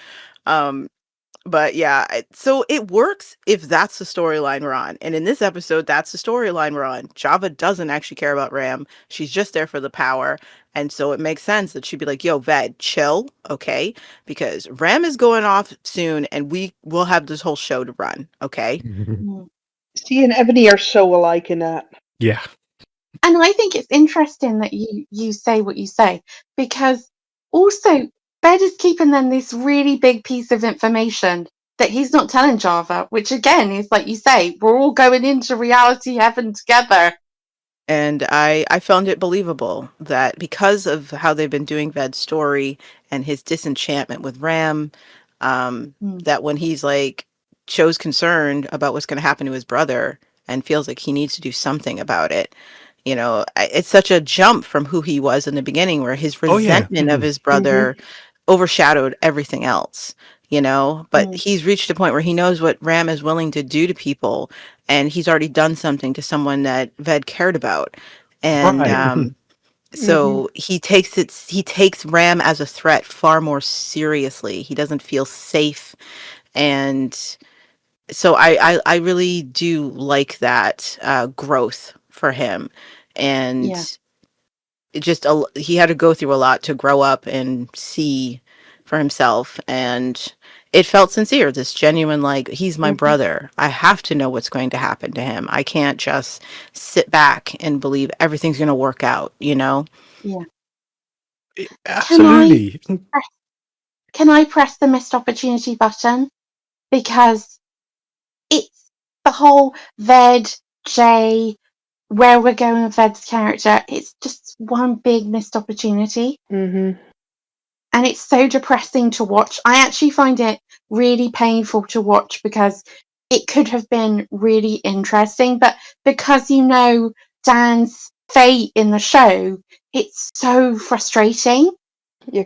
But yeah, so it works if that's the storyline we're on. And in this episode, that's the storyline we're on. Java doesn't actually care about Ram. She's just there for the power. And so it makes sense that she'd be like, yo, Ved, chill, okay? Because Ram is going off soon and we will have this whole show to run, okay? She and Ebony are so alike in that. Yeah. And I think it's interesting that you say what you say, because also Ved is keeping then this really big piece of information that he's not telling Java, which again is like you say, we're all going into reality heaven together. And I found it believable that because of how they've been doing Ved's story and his disenchantment with Ram, that when he's like shows concern about what's going to happen to his brother and feels like he needs to do something about it, it's such a jump from who he was in the beginning, where his resentment of his brother overshadowed everything else. But he's reached a point where he knows what Ram is willing to do to people, and he's already done something to someone that Ved cared about. And so he takes Ram as a threat far more seriously. He doesn't feel safe. And so I really do like that growth for him. And it just he had to go through a lot to grow up and see for himself, and it felt sincere, this genuine, like, he's my brother, I have to know what's going to happen to him. I can't just sit back and believe everything's going to work out. Absolutely. Can I press the missed opportunity button? Because it's the whole Ved, Jay, where we're going with Ved's character, it's just one big missed opportunity. And it's so depressing to watch. I actually find it really painful to watch because it could have been really interesting, but because Dan's fate in the show, it's so frustrating. Yeah,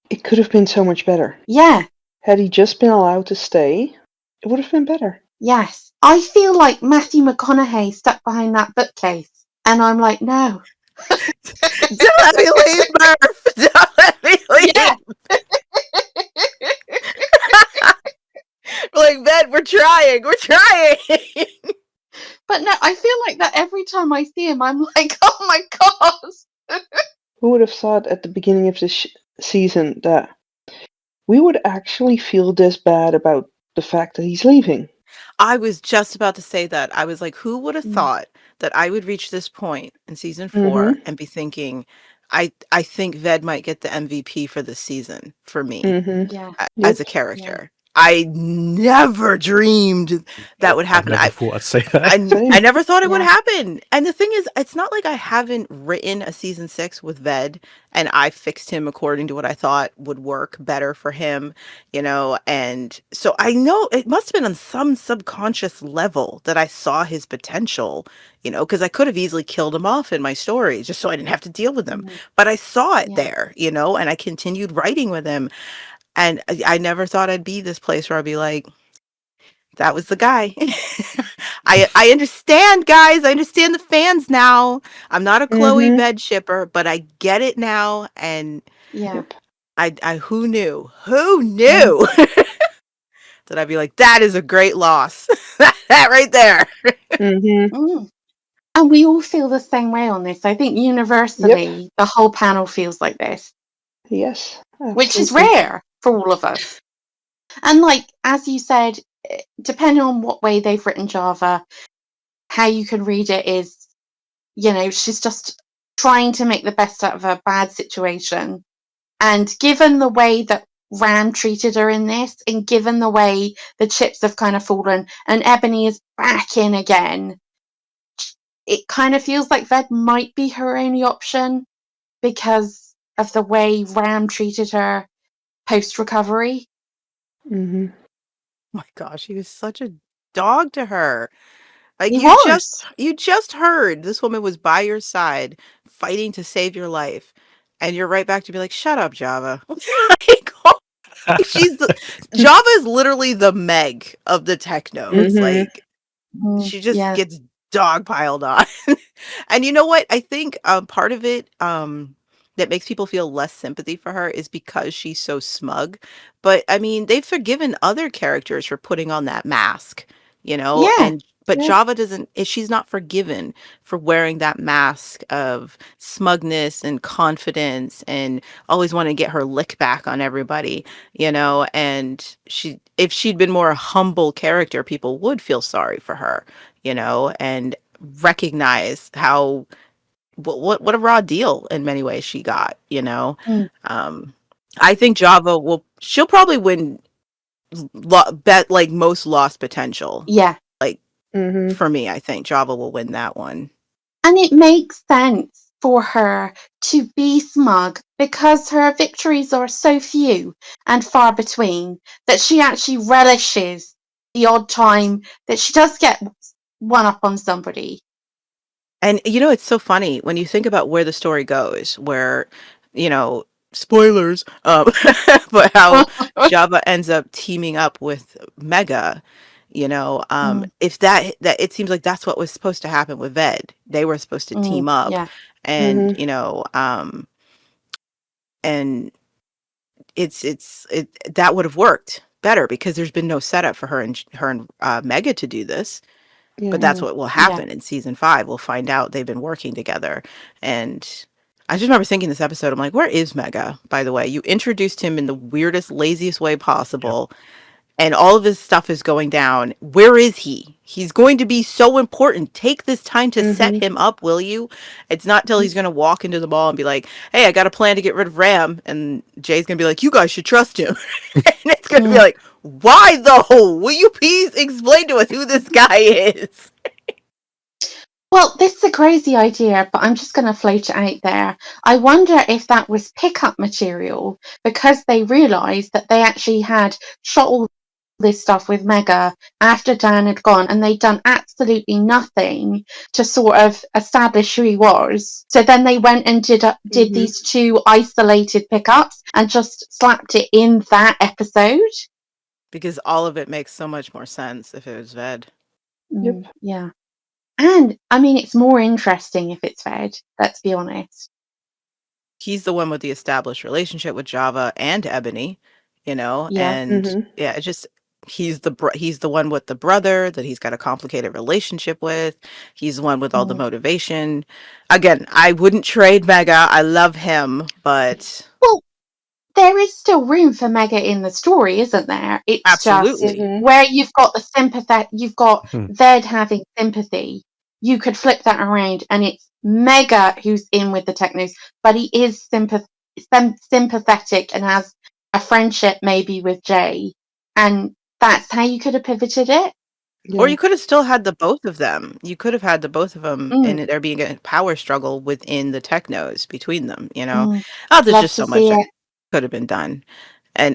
it could have been so much better. Yeah. Had he just been allowed to stay, it would have been better. Yes. I feel like Matthew McConaughey stuck behind that bookcase. And I'm like, no. Don't let me leave, Murph. Don't let me leave. Yeah. We're like, Ben, we're trying. But no, I feel like that every time I see him, I'm like, oh my God. Who would have thought at the beginning of this season that we would actually feel this bad about the fact that he's leaving? I was just about to say that. I was like, who would have Mm. thought that I would reach this point in season 4 Mm-hmm. and be thinking, I think Ved might get the MVP for this season for me Mm-hmm. Yeah. as Yep. a character. I never dreamed that would I happen. never thought I'd say that. I never thought it would Yeah. happen. And the thing is, it's not like I haven't written a season 6 with Ved and I fixed him according to what I thought would work better for him, and so I know it must have been on some subconscious level that I saw his potential, because I could have easily killed him off in my story just so I didn't have to deal with him. Mm. But I saw it Yeah. there, and I continued writing with him. And I never thought I'd be this place where I'd be like, that was the guy. I understand, guys. I understand the fans now. I'm not a Chloe Mm-hmm. Ved shipper, but I get it now. And Yeah. Yep. I who knew? Who knew that I'd be like, that is a great loss. That right there. Mm-hmm. Mm. And we all feel the same way on this. I think Yep. universally, the whole panel feels like this, Yes. which is Absolutely. rare for all of us. And like, as you said, depending on what way they've written Java, how you can read it is, she's just trying to make the best out of a bad situation. And given the way that Ram treated her in this, and given the way the chips have kind of fallen, and Ebony is back in again, it kind of feels like Ved might be her only option because of the way Ram treated her post recovery. Mm-hmm. Oh my gosh, he was such a dog to her. Like He you just was. you just heard this woman was by your side fighting to save your life. And you're right back to be like, shut up, Java. Like, Java is literally the Meg of the technos. Mm-hmm. Like she just Yeah. gets dogpiled on. And you know what? I think part of it that makes people feel less sympathy for her is because she's so smug. But I mean, they've forgiven other characters for putting on that mask, Yeah. but Yeah. Java she's not forgiven for wearing that mask of smugness and confidence and always wanting to get her lick back on everybody, and if she'd been more a humble character, people would feel sorry for her, and recognize how what a raw deal in many ways she got, Mm. I think Java she'll probably win bet like most lost potential. Yeah. Like Mm-hmm. for me, I think Java will win that one. And it makes sense for her to be smug because her victories are so few and far between that she actually relishes the odd time that she does get one up on somebody. And it's so funny when you think about where the story goes, where, spoilers, but how Java ends up teaming up with Mega, Mm. if that it seems like that's what was supposed to happen with Ved. They were supposed to team up Yeah. and, Mm-hmm. and it that would have worked better because there's been no setup for her and Mega to do this. But Yeah. that's what will Yeah. happen in season 5. We'll find out they've been working together. And I just remember thinking this episode, I'm like, where is Mega, by the way? You introduced him in the weirdest, laziest way possible. And all of his stuff is going down. Where is he? He's going to be so important. Take this time to set Mm-hmm. him up, will you? It's not till he's going to walk into the mall and be like, hey, I got a plan to get rid of Ram. And Jay's going to be like, you guys should trust him. And it's going to be like, why though? Will you please explain to us who this guy is? Well, this is a crazy idea, but I'm just going to float it out there. I wonder if that was pickup material because they realised that they actually had shot all this stuff with Mega after Dan had gone and they'd done absolutely nothing to sort of establish who he was. So then they went and did Mm-hmm. these 2 isolated pickups and just slapped it in that episode. because all of it makes so much more sense if it was Ved. Yep. Yeah. And, I mean, it's more interesting if it's Ved, let's be honest. He's the one with the established relationship with Java and Ebony, Yeah. and yeah, it just he's the one with the brother that he's got a complicated relationship with. He's the one with all the Mm. motivation. Again, I wouldn't trade Mega. I love him, but Well, there is still room for Mega in the story, isn't there? It's just absolutely. where you've got the sympathy, you've got Mhm. Ved having sympathy. You could flip that around, and it's Mega who's in with the Technos, but he is sympathetic and has a friendship maybe with Jay, and that's how you could have pivoted it. Or Yeah. you could have still had the both of them. You could have had the both of them, Mm, and there being a power struggle within the technos between them. mm. Oh, there's Love just to so much see that it. could have been done,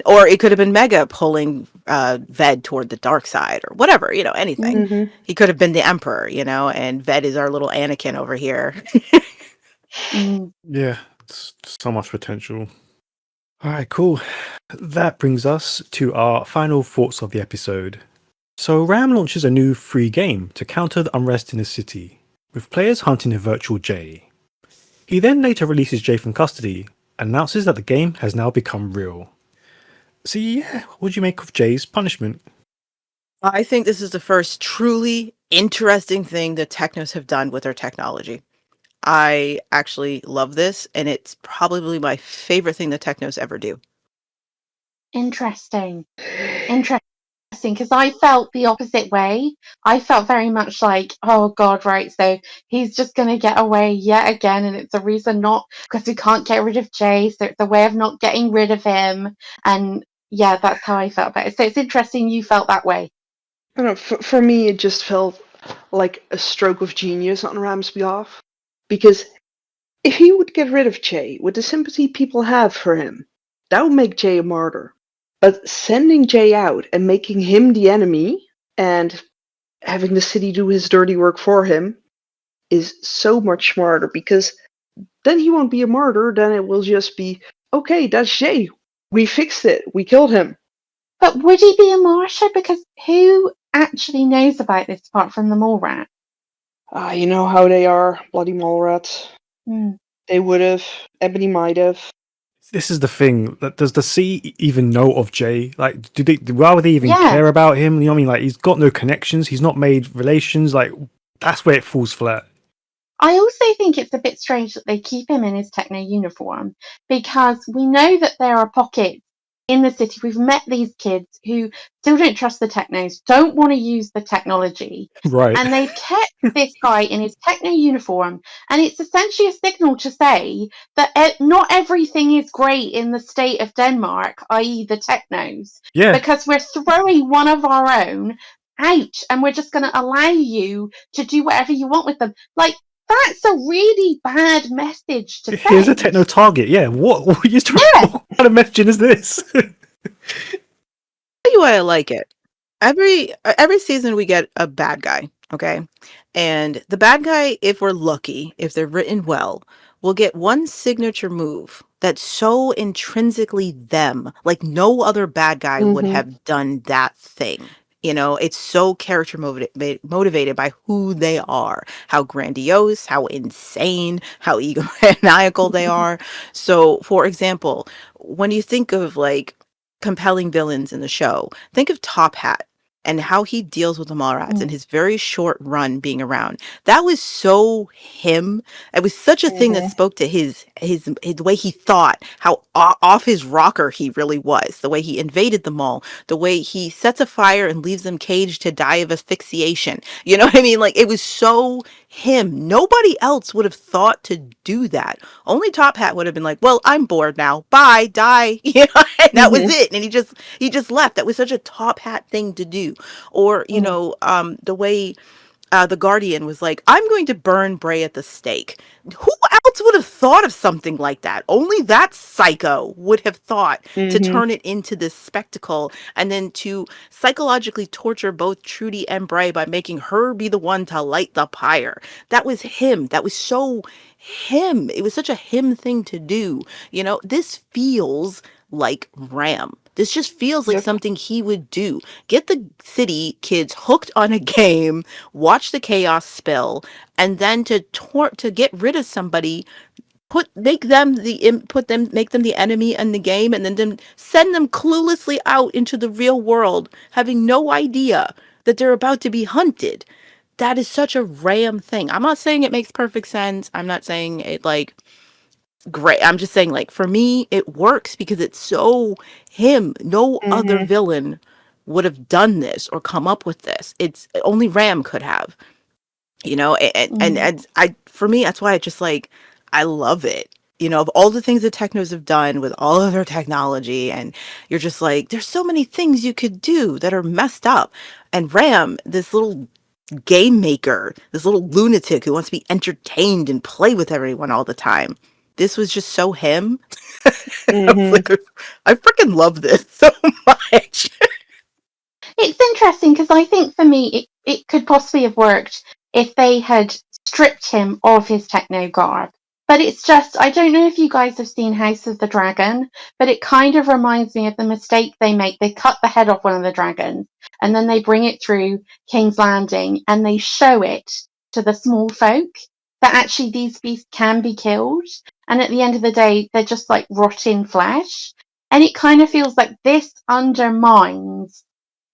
or it could have been Mega pulling Ved toward the dark side, or whatever. Anything. Mm, Hmm. He could have been the Emperor, and Ved is our little Anakin over here. mm. Yeah, it's so much potential. All right, cool. That brings us to our final thoughts of the episode. So, Ram launches a new free game to counter the unrest in the city, with players hunting a virtual Jay. He then later releases Jay from custody, and announces that the game has now become real. So, yeah, what do you make of Jay's punishment? I think this is the first truly interesting thing the technos have done with their technology. I actually love this, and it's probably my favorite thing the technos ever do. Interesting. Interesting. Because I felt the opposite way. I felt very much like, oh God, right, so he's just going to get away yet again, and it's a reason not because we can't get rid of Jay, so it's a way of not getting rid of him. And yeah, that's how I felt about it. So it's interesting you felt that way. I don't know, for me, it just felt like a stroke of genius on Ram's behalf. Because if he would get rid of Jay with the sympathy people have for him, that would make Jay a martyr. But sending Jay out and making him the enemy and having the city do his dirty work for him is so much smarter because then he won't be a martyr, then it will just be, okay, that's Jay. We fixed it. We killed him. But would he be a martyr? Because who actually knows about this apart from the Mallrats? You know how they are, bloody Mallrats. Hmm. They would have. Ebony might have. This is the thing. Does the sea even know of Jay? Like, why would they even Yeah. care about him? You know what I mean? Like, he's got no connections. He's not made relations. Like, that's where it falls flat. I also think it's a bit strange that they keep him in his techno uniform because we know that there are pockets in the city. We've met these kids who still don't trust the technos, don't want to use the technology, Right. and they've kept this guy in his techno uniform. And it's essentially a signal to say that not everything is great in the state of Denmark, i.e., the technos, Yeah. because we're throwing one of our own out and we're just going to allow you to do whatever you want with them. Like, that's a really bad message to Here's a send. techno target. Yeah. What Yeah. what kind of messaging is this? Tell you why I like it. Every season we get a bad guy, okay? And the bad guy, if we're lucky, if they're written well, will get one signature move that's so intrinsically them, like no other bad guy would Mm-hmm. have done that thing. It's so character motivated by who they are, how grandiose, how insane, how egomaniacal they are. So, for example, when you think of like compelling villains in the show, think of Top Hat and how he deals with the Mallrats and his very short run being around. That was so him. It was such a thing that spoke to his the way he thought, how off his rocker he really was, the way he invaded the mall, the way he sets a fire and leaves them caged to die of asphyxiation. You know what I mean? Like, it was so him. Nobody else would have thought to do that. Only Top Hat would have been like, well, I'm bored now. Bye, die. And that was it. And he just left. That was such a Top Hat thing to do. Or, the way the Guardian was like, I'm going to burn Bray at the stake. Who else would have thought of something like that? Only that psycho would have thought to turn it into this spectacle and then to psychologically torture both Trudy and Bray by making her be the one to light the pyre. That was him. That was so him. It was such a him thing to do. This feels like Ram. This just feels like Yep. something he would do. Get the city kids hooked on a game, watch the chaos spill, and then to get rid of somebody, make them the enemy in the game, and then send them cluelessly out into the real world, having no idea that they're about to be hunted. That is such a Ram thing. I'm not saying it makes perfect sense. I'm not saying it like great. I'm just saying, like, for me, it works because it's so him. No other Hmm. villain would have done this or come up with this. It's only Ram could have, and I, for me, that's why I just like, I love it. Of all the things that Technos have done with all of their technology, and you're just like, there's so many things you could do that are messed up. And Ram, this little game maker, this little lunatic who wants to be entertained and play with everyone all the time. This was just so him. I was Hmm. like, I freaking love this so much. It's interesting because I think for me it could possibly have worked if they had stripped him of his techno garb. But it's just, I don't know if you guys have seen House of the Dragon, but it kind of reminds me of the mistake they make. They cut the head off one of the dragons and then they bring it through King's Landing and they show it to the small folk that actually these beasts can be killed. And at the end of the day, they're just like rotting flesh. And it kind of feels like this undermines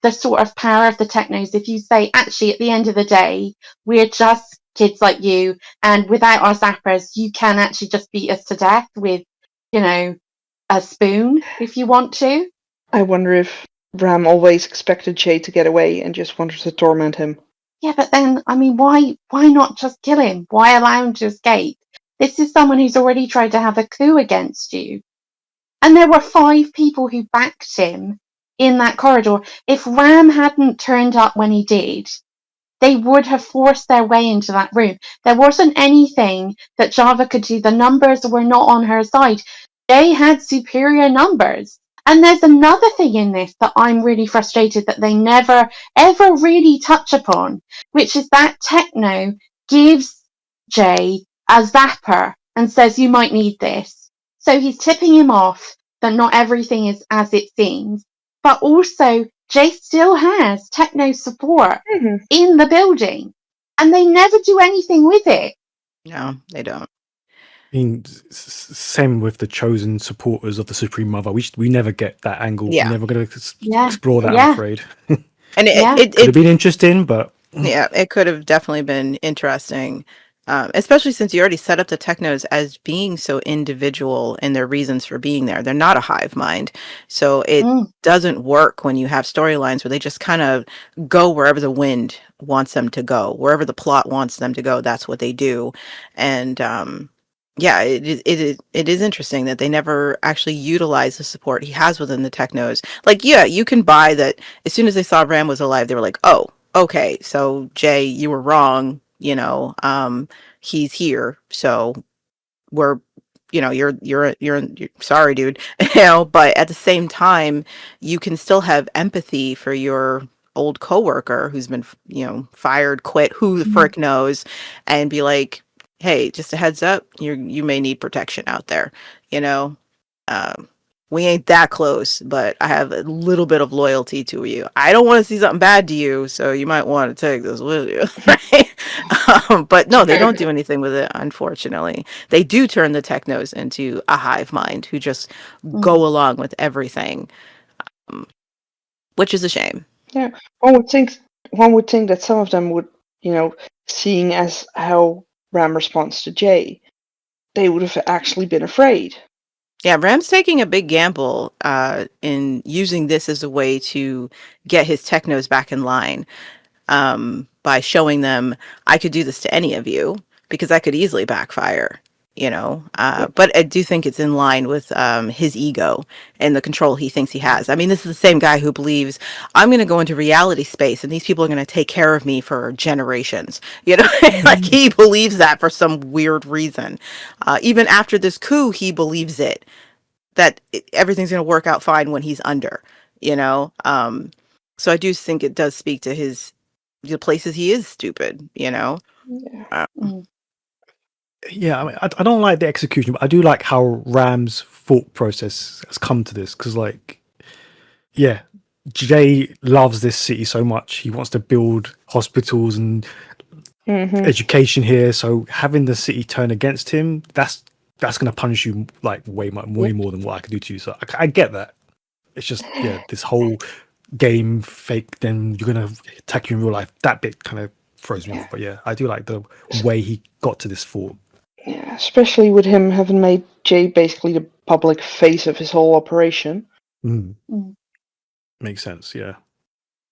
the sort of power of the technos. If you say, actually, at the end of the day, we're just kids like you, and without our zappers, you can actually just beat us to death with, a spoon if you want to. I wonder if Ram always expected Jay to get away and just wanted to torment him. Yeah, but then, I mean, why not just kill him? Why allow him to escape? This is someone who's already tried to have a coup against you. And there were 5 people who backed him in that corridor. If Ram hadn't turned up when he did, they would have forced their way into that room. There wasn't anything that Java could do. The numbers were not on her side. They had superior numbers. And there's another thing in this that I'm really frustrated that they never, ever really touch upon, which is that Techno gives Jay a zapper and says, you might need this. So he's tipping him off that not everything is as it seems. But also, Jay still has Techno support Hmm. in the building, and they never do anything with it. No, they don't. I mean, same with the chosen supporters of the Supreme Mother. We never get that angle. Yeah. We're never going to Yeah, explore that, I'm yeah, afraid. And yeah. Could have been interesting, but yeah, it could have definitely been interesting, especially since you already set up the Technos as being so individual in their reasons for being there. They're not a hive mind. So it Mm, doesn't work when you have storylines where they just kind of go wherever the wind wants them to go, wherever the plot wants them to go. That's what they do. And yeah, it is interesting that they never actually utilize the support he has within the Technos. Like, yeah, you can buy that as soon as they saw Ram was alive, they were like, oh, okay, so Jay, you were wrong, he's here, so we're, you're sorry, dude. But at the same time, you can still have empathy for your old coworker who's been, fired, quit, who the mm, frick knows, and be like, hey, just a heads up, you may need protection out there, you know. Um, we ain't that close, but I have a little bit of loyalty to you. I don't want to see something bad to you, so you might want to take this with you, right? But no, they don't do anything with it, unfortunately. They do turn the Technos into a hive mind who just mm, go along with everything, um, which is a shame. Yeah, one would think that some of them would, seeing as how Ram responds to Jay, they would have actually been afraid. Yeah, Ram's taking a big gamble in using this as a way to get his Technos back in line. By showing them I could do this to any of you because I could easily backfire, Yep. but I do think it's in line with his ego and the control he thinks he has. I mean, this is the same guy who believes I'm going to go into reality space and these people are going to take care of me for generations. Like he believes that for some weird reason. Even after this coup, he believes it that everything's going to work out fine when he's under, you know? So I do think it does speak to the places he is stupid, Yeah. mm, yeah, I mean, I don't like the execution, but I do like how Ram's thought process has come to this because, like, yeah, Jay loves this city so much. He wants to build hospitals and education here. So having the city turn against him, that's going to punish you like way more than what I could do to you. So I get that. It's just this whole game fake. Then you're going to attack you in real life. That bit kind of throws me off. But yeah, I do like the way he got to this form. Yeah, especially with him having made Jay basically the public face of his whole operation. Makes sense, yeah.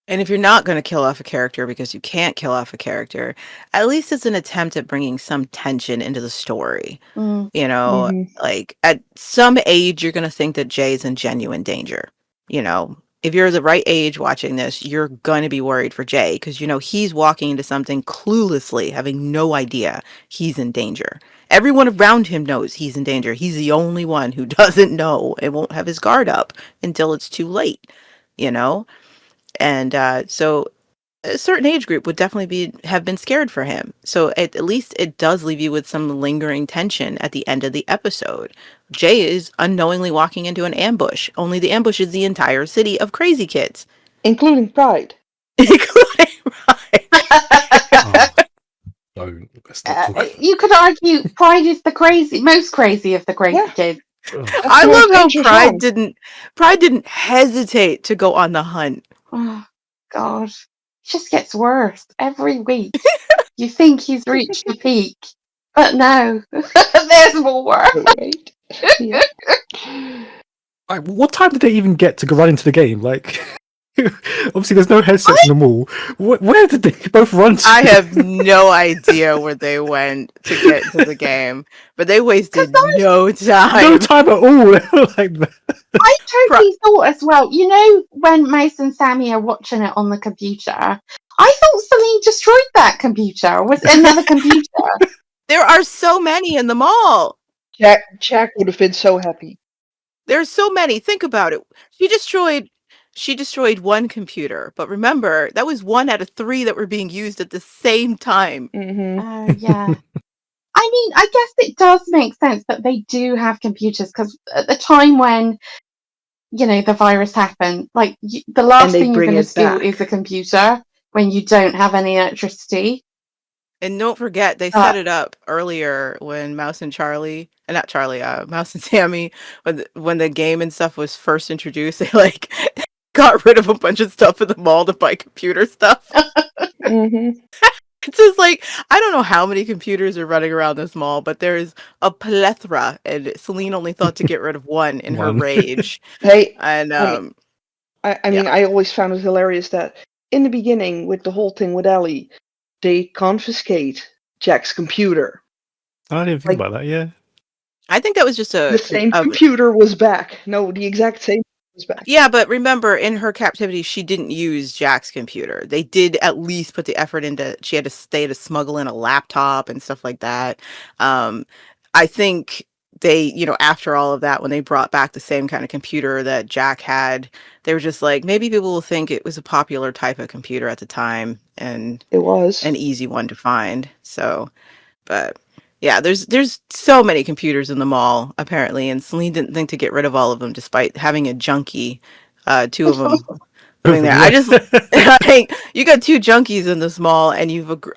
And if you're not going to kill off a character because you can't kill off a character, at least it's an attempt at bringing some tension into the story. You know, like at some age, you're going to think that Jay's in genuine danger. You know, if you're the right age watching this, you're going to be worried for Jay because, you know, he's walking into something cluelessly, having no idea he's in danger. Everyone around him knows he's in danger. He's the only one who doesn't know and won't have his guard up until it's too late, you know? And so a certain age group would definitely have been scared for him. So at least it does leave you with some lingering tension at the end of the episode. Jay is unknowingly walking into an ambush, only the ambush is the entire city of crazy kids. Including Pride. Including Pride. You could argue Pride is the most crazy of the crazy kids. I love how Pride didn't hesitate to go on the hunt. Oh, God. It just gets worse every week. You think he's reached the peak, but no, there's more. Like, what time did they even get to go run into the game? Like, obviously, there's no headsets in the mall. Where did they both run to? I have no idea where they went to get to the game, but they wasted no time. No time at all. Like that. I totally thought as well, you know, when Mace and Sammy are watching it on the computer, I thought Celine destroyed that computer, or was it another computer? There are so many in the mall. Jack would have been so happy. There's so many. Think about it. She destroyed one computer, but remember, that was 1 out of 3 that were being used at the same time. Yeah. I mean, I guess it does make sense that they do have computers, because at the time when, you know, the virus happened, like, the last thing you're going to steal is a computer when you don't have any electricity. And don't forget, they set it up earlier when Mouse and Sammy, when the game and stuff was first introduced, they like got rid of a bunch of stuff in the mall to buy computer stuff. It's just like, I don't know how many computers are running around this mall, but there's a plethora, and Celine only thought to get rid of one in her rage. And I always found it hilarious that in the beginning, with the whole thing with Ellie, they confiscate Jack's computer. I didn't think about that. Yeah, I think that was just the same computer was back. No, the exact same was back. Yeah, but remember, in her captivity, she didn't use Jack's computer. They did at least put the effort into. She had to stay to smuggle in a laptop and stuff like that. I think they, you know, after all of that, when they brought back the same kind of computer that Jack had, they were just like, maybe people will think it was a popular type of computer at the time, and it was an easy one to find. So, but yeah, there's so many computers in the mall apparently, and Celine didn't think to get rid of all of them, despite having a junkie, 2 of them. There. I just think you got 2 junkies in this mall, and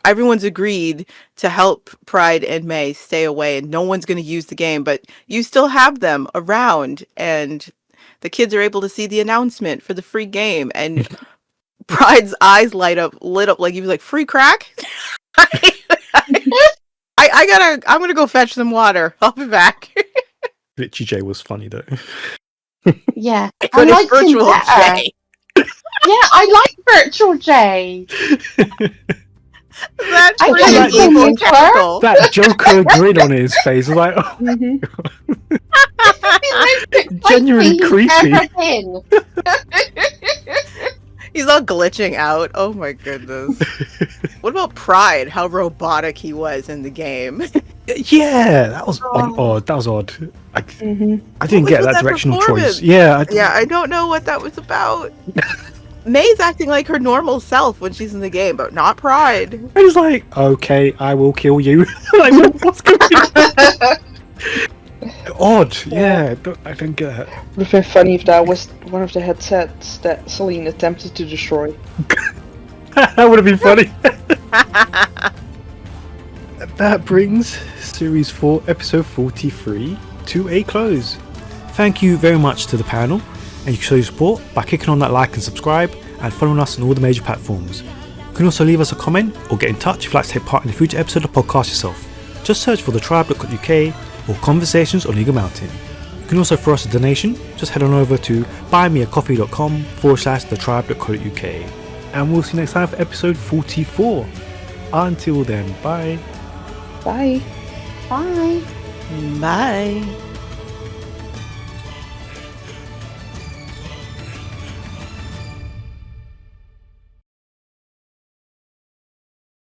everyone's agreed to help Pride and May stay away, and no one's going to use the game, but you still have them around, and the kids are able to see the announcement for the free game, and Pride's eyes lit up like he was like, free crack. I'm gonna go fetch some water. I'll be back. Glitchy J was funny though. Yeah, I like Virtual J. Yeah, I like Virtual J. That's that Joker grin on his face was like, oh genuinely creepy. He's all glitching out. Oh my goodness. What about Pride? How robotic he was in the game. Yeah, that was odd. That was odd. I didn't get that directional choice. Yeah, I don't know what that was about. May's acting like her normal self when she's in the game, but not Pride. I was like, okay, I will kill you. Like, what's going on? Odd, yeah. I don't get it. Would have been funny if that was one of the headsets that Celine attempted to destroy. That would have been funny. That brings Series 4, Episode 43 to a close. Thank you very much to the panel, and you can show your support by clicking on that like and subscribe and following us on all the major platforms. You can also leave us a comment or get in touch if you'd like to take part in a future episode of the podcast yourself. Just search for thetribe.co.uk or Conversations on Eagle Mountain. You can also throw us a donation. Just head on over to buymeacoffee.com/thetribe.co.uk. And we'll see you next time for episode 44. Until then, bye. Bye. Bye. Bye.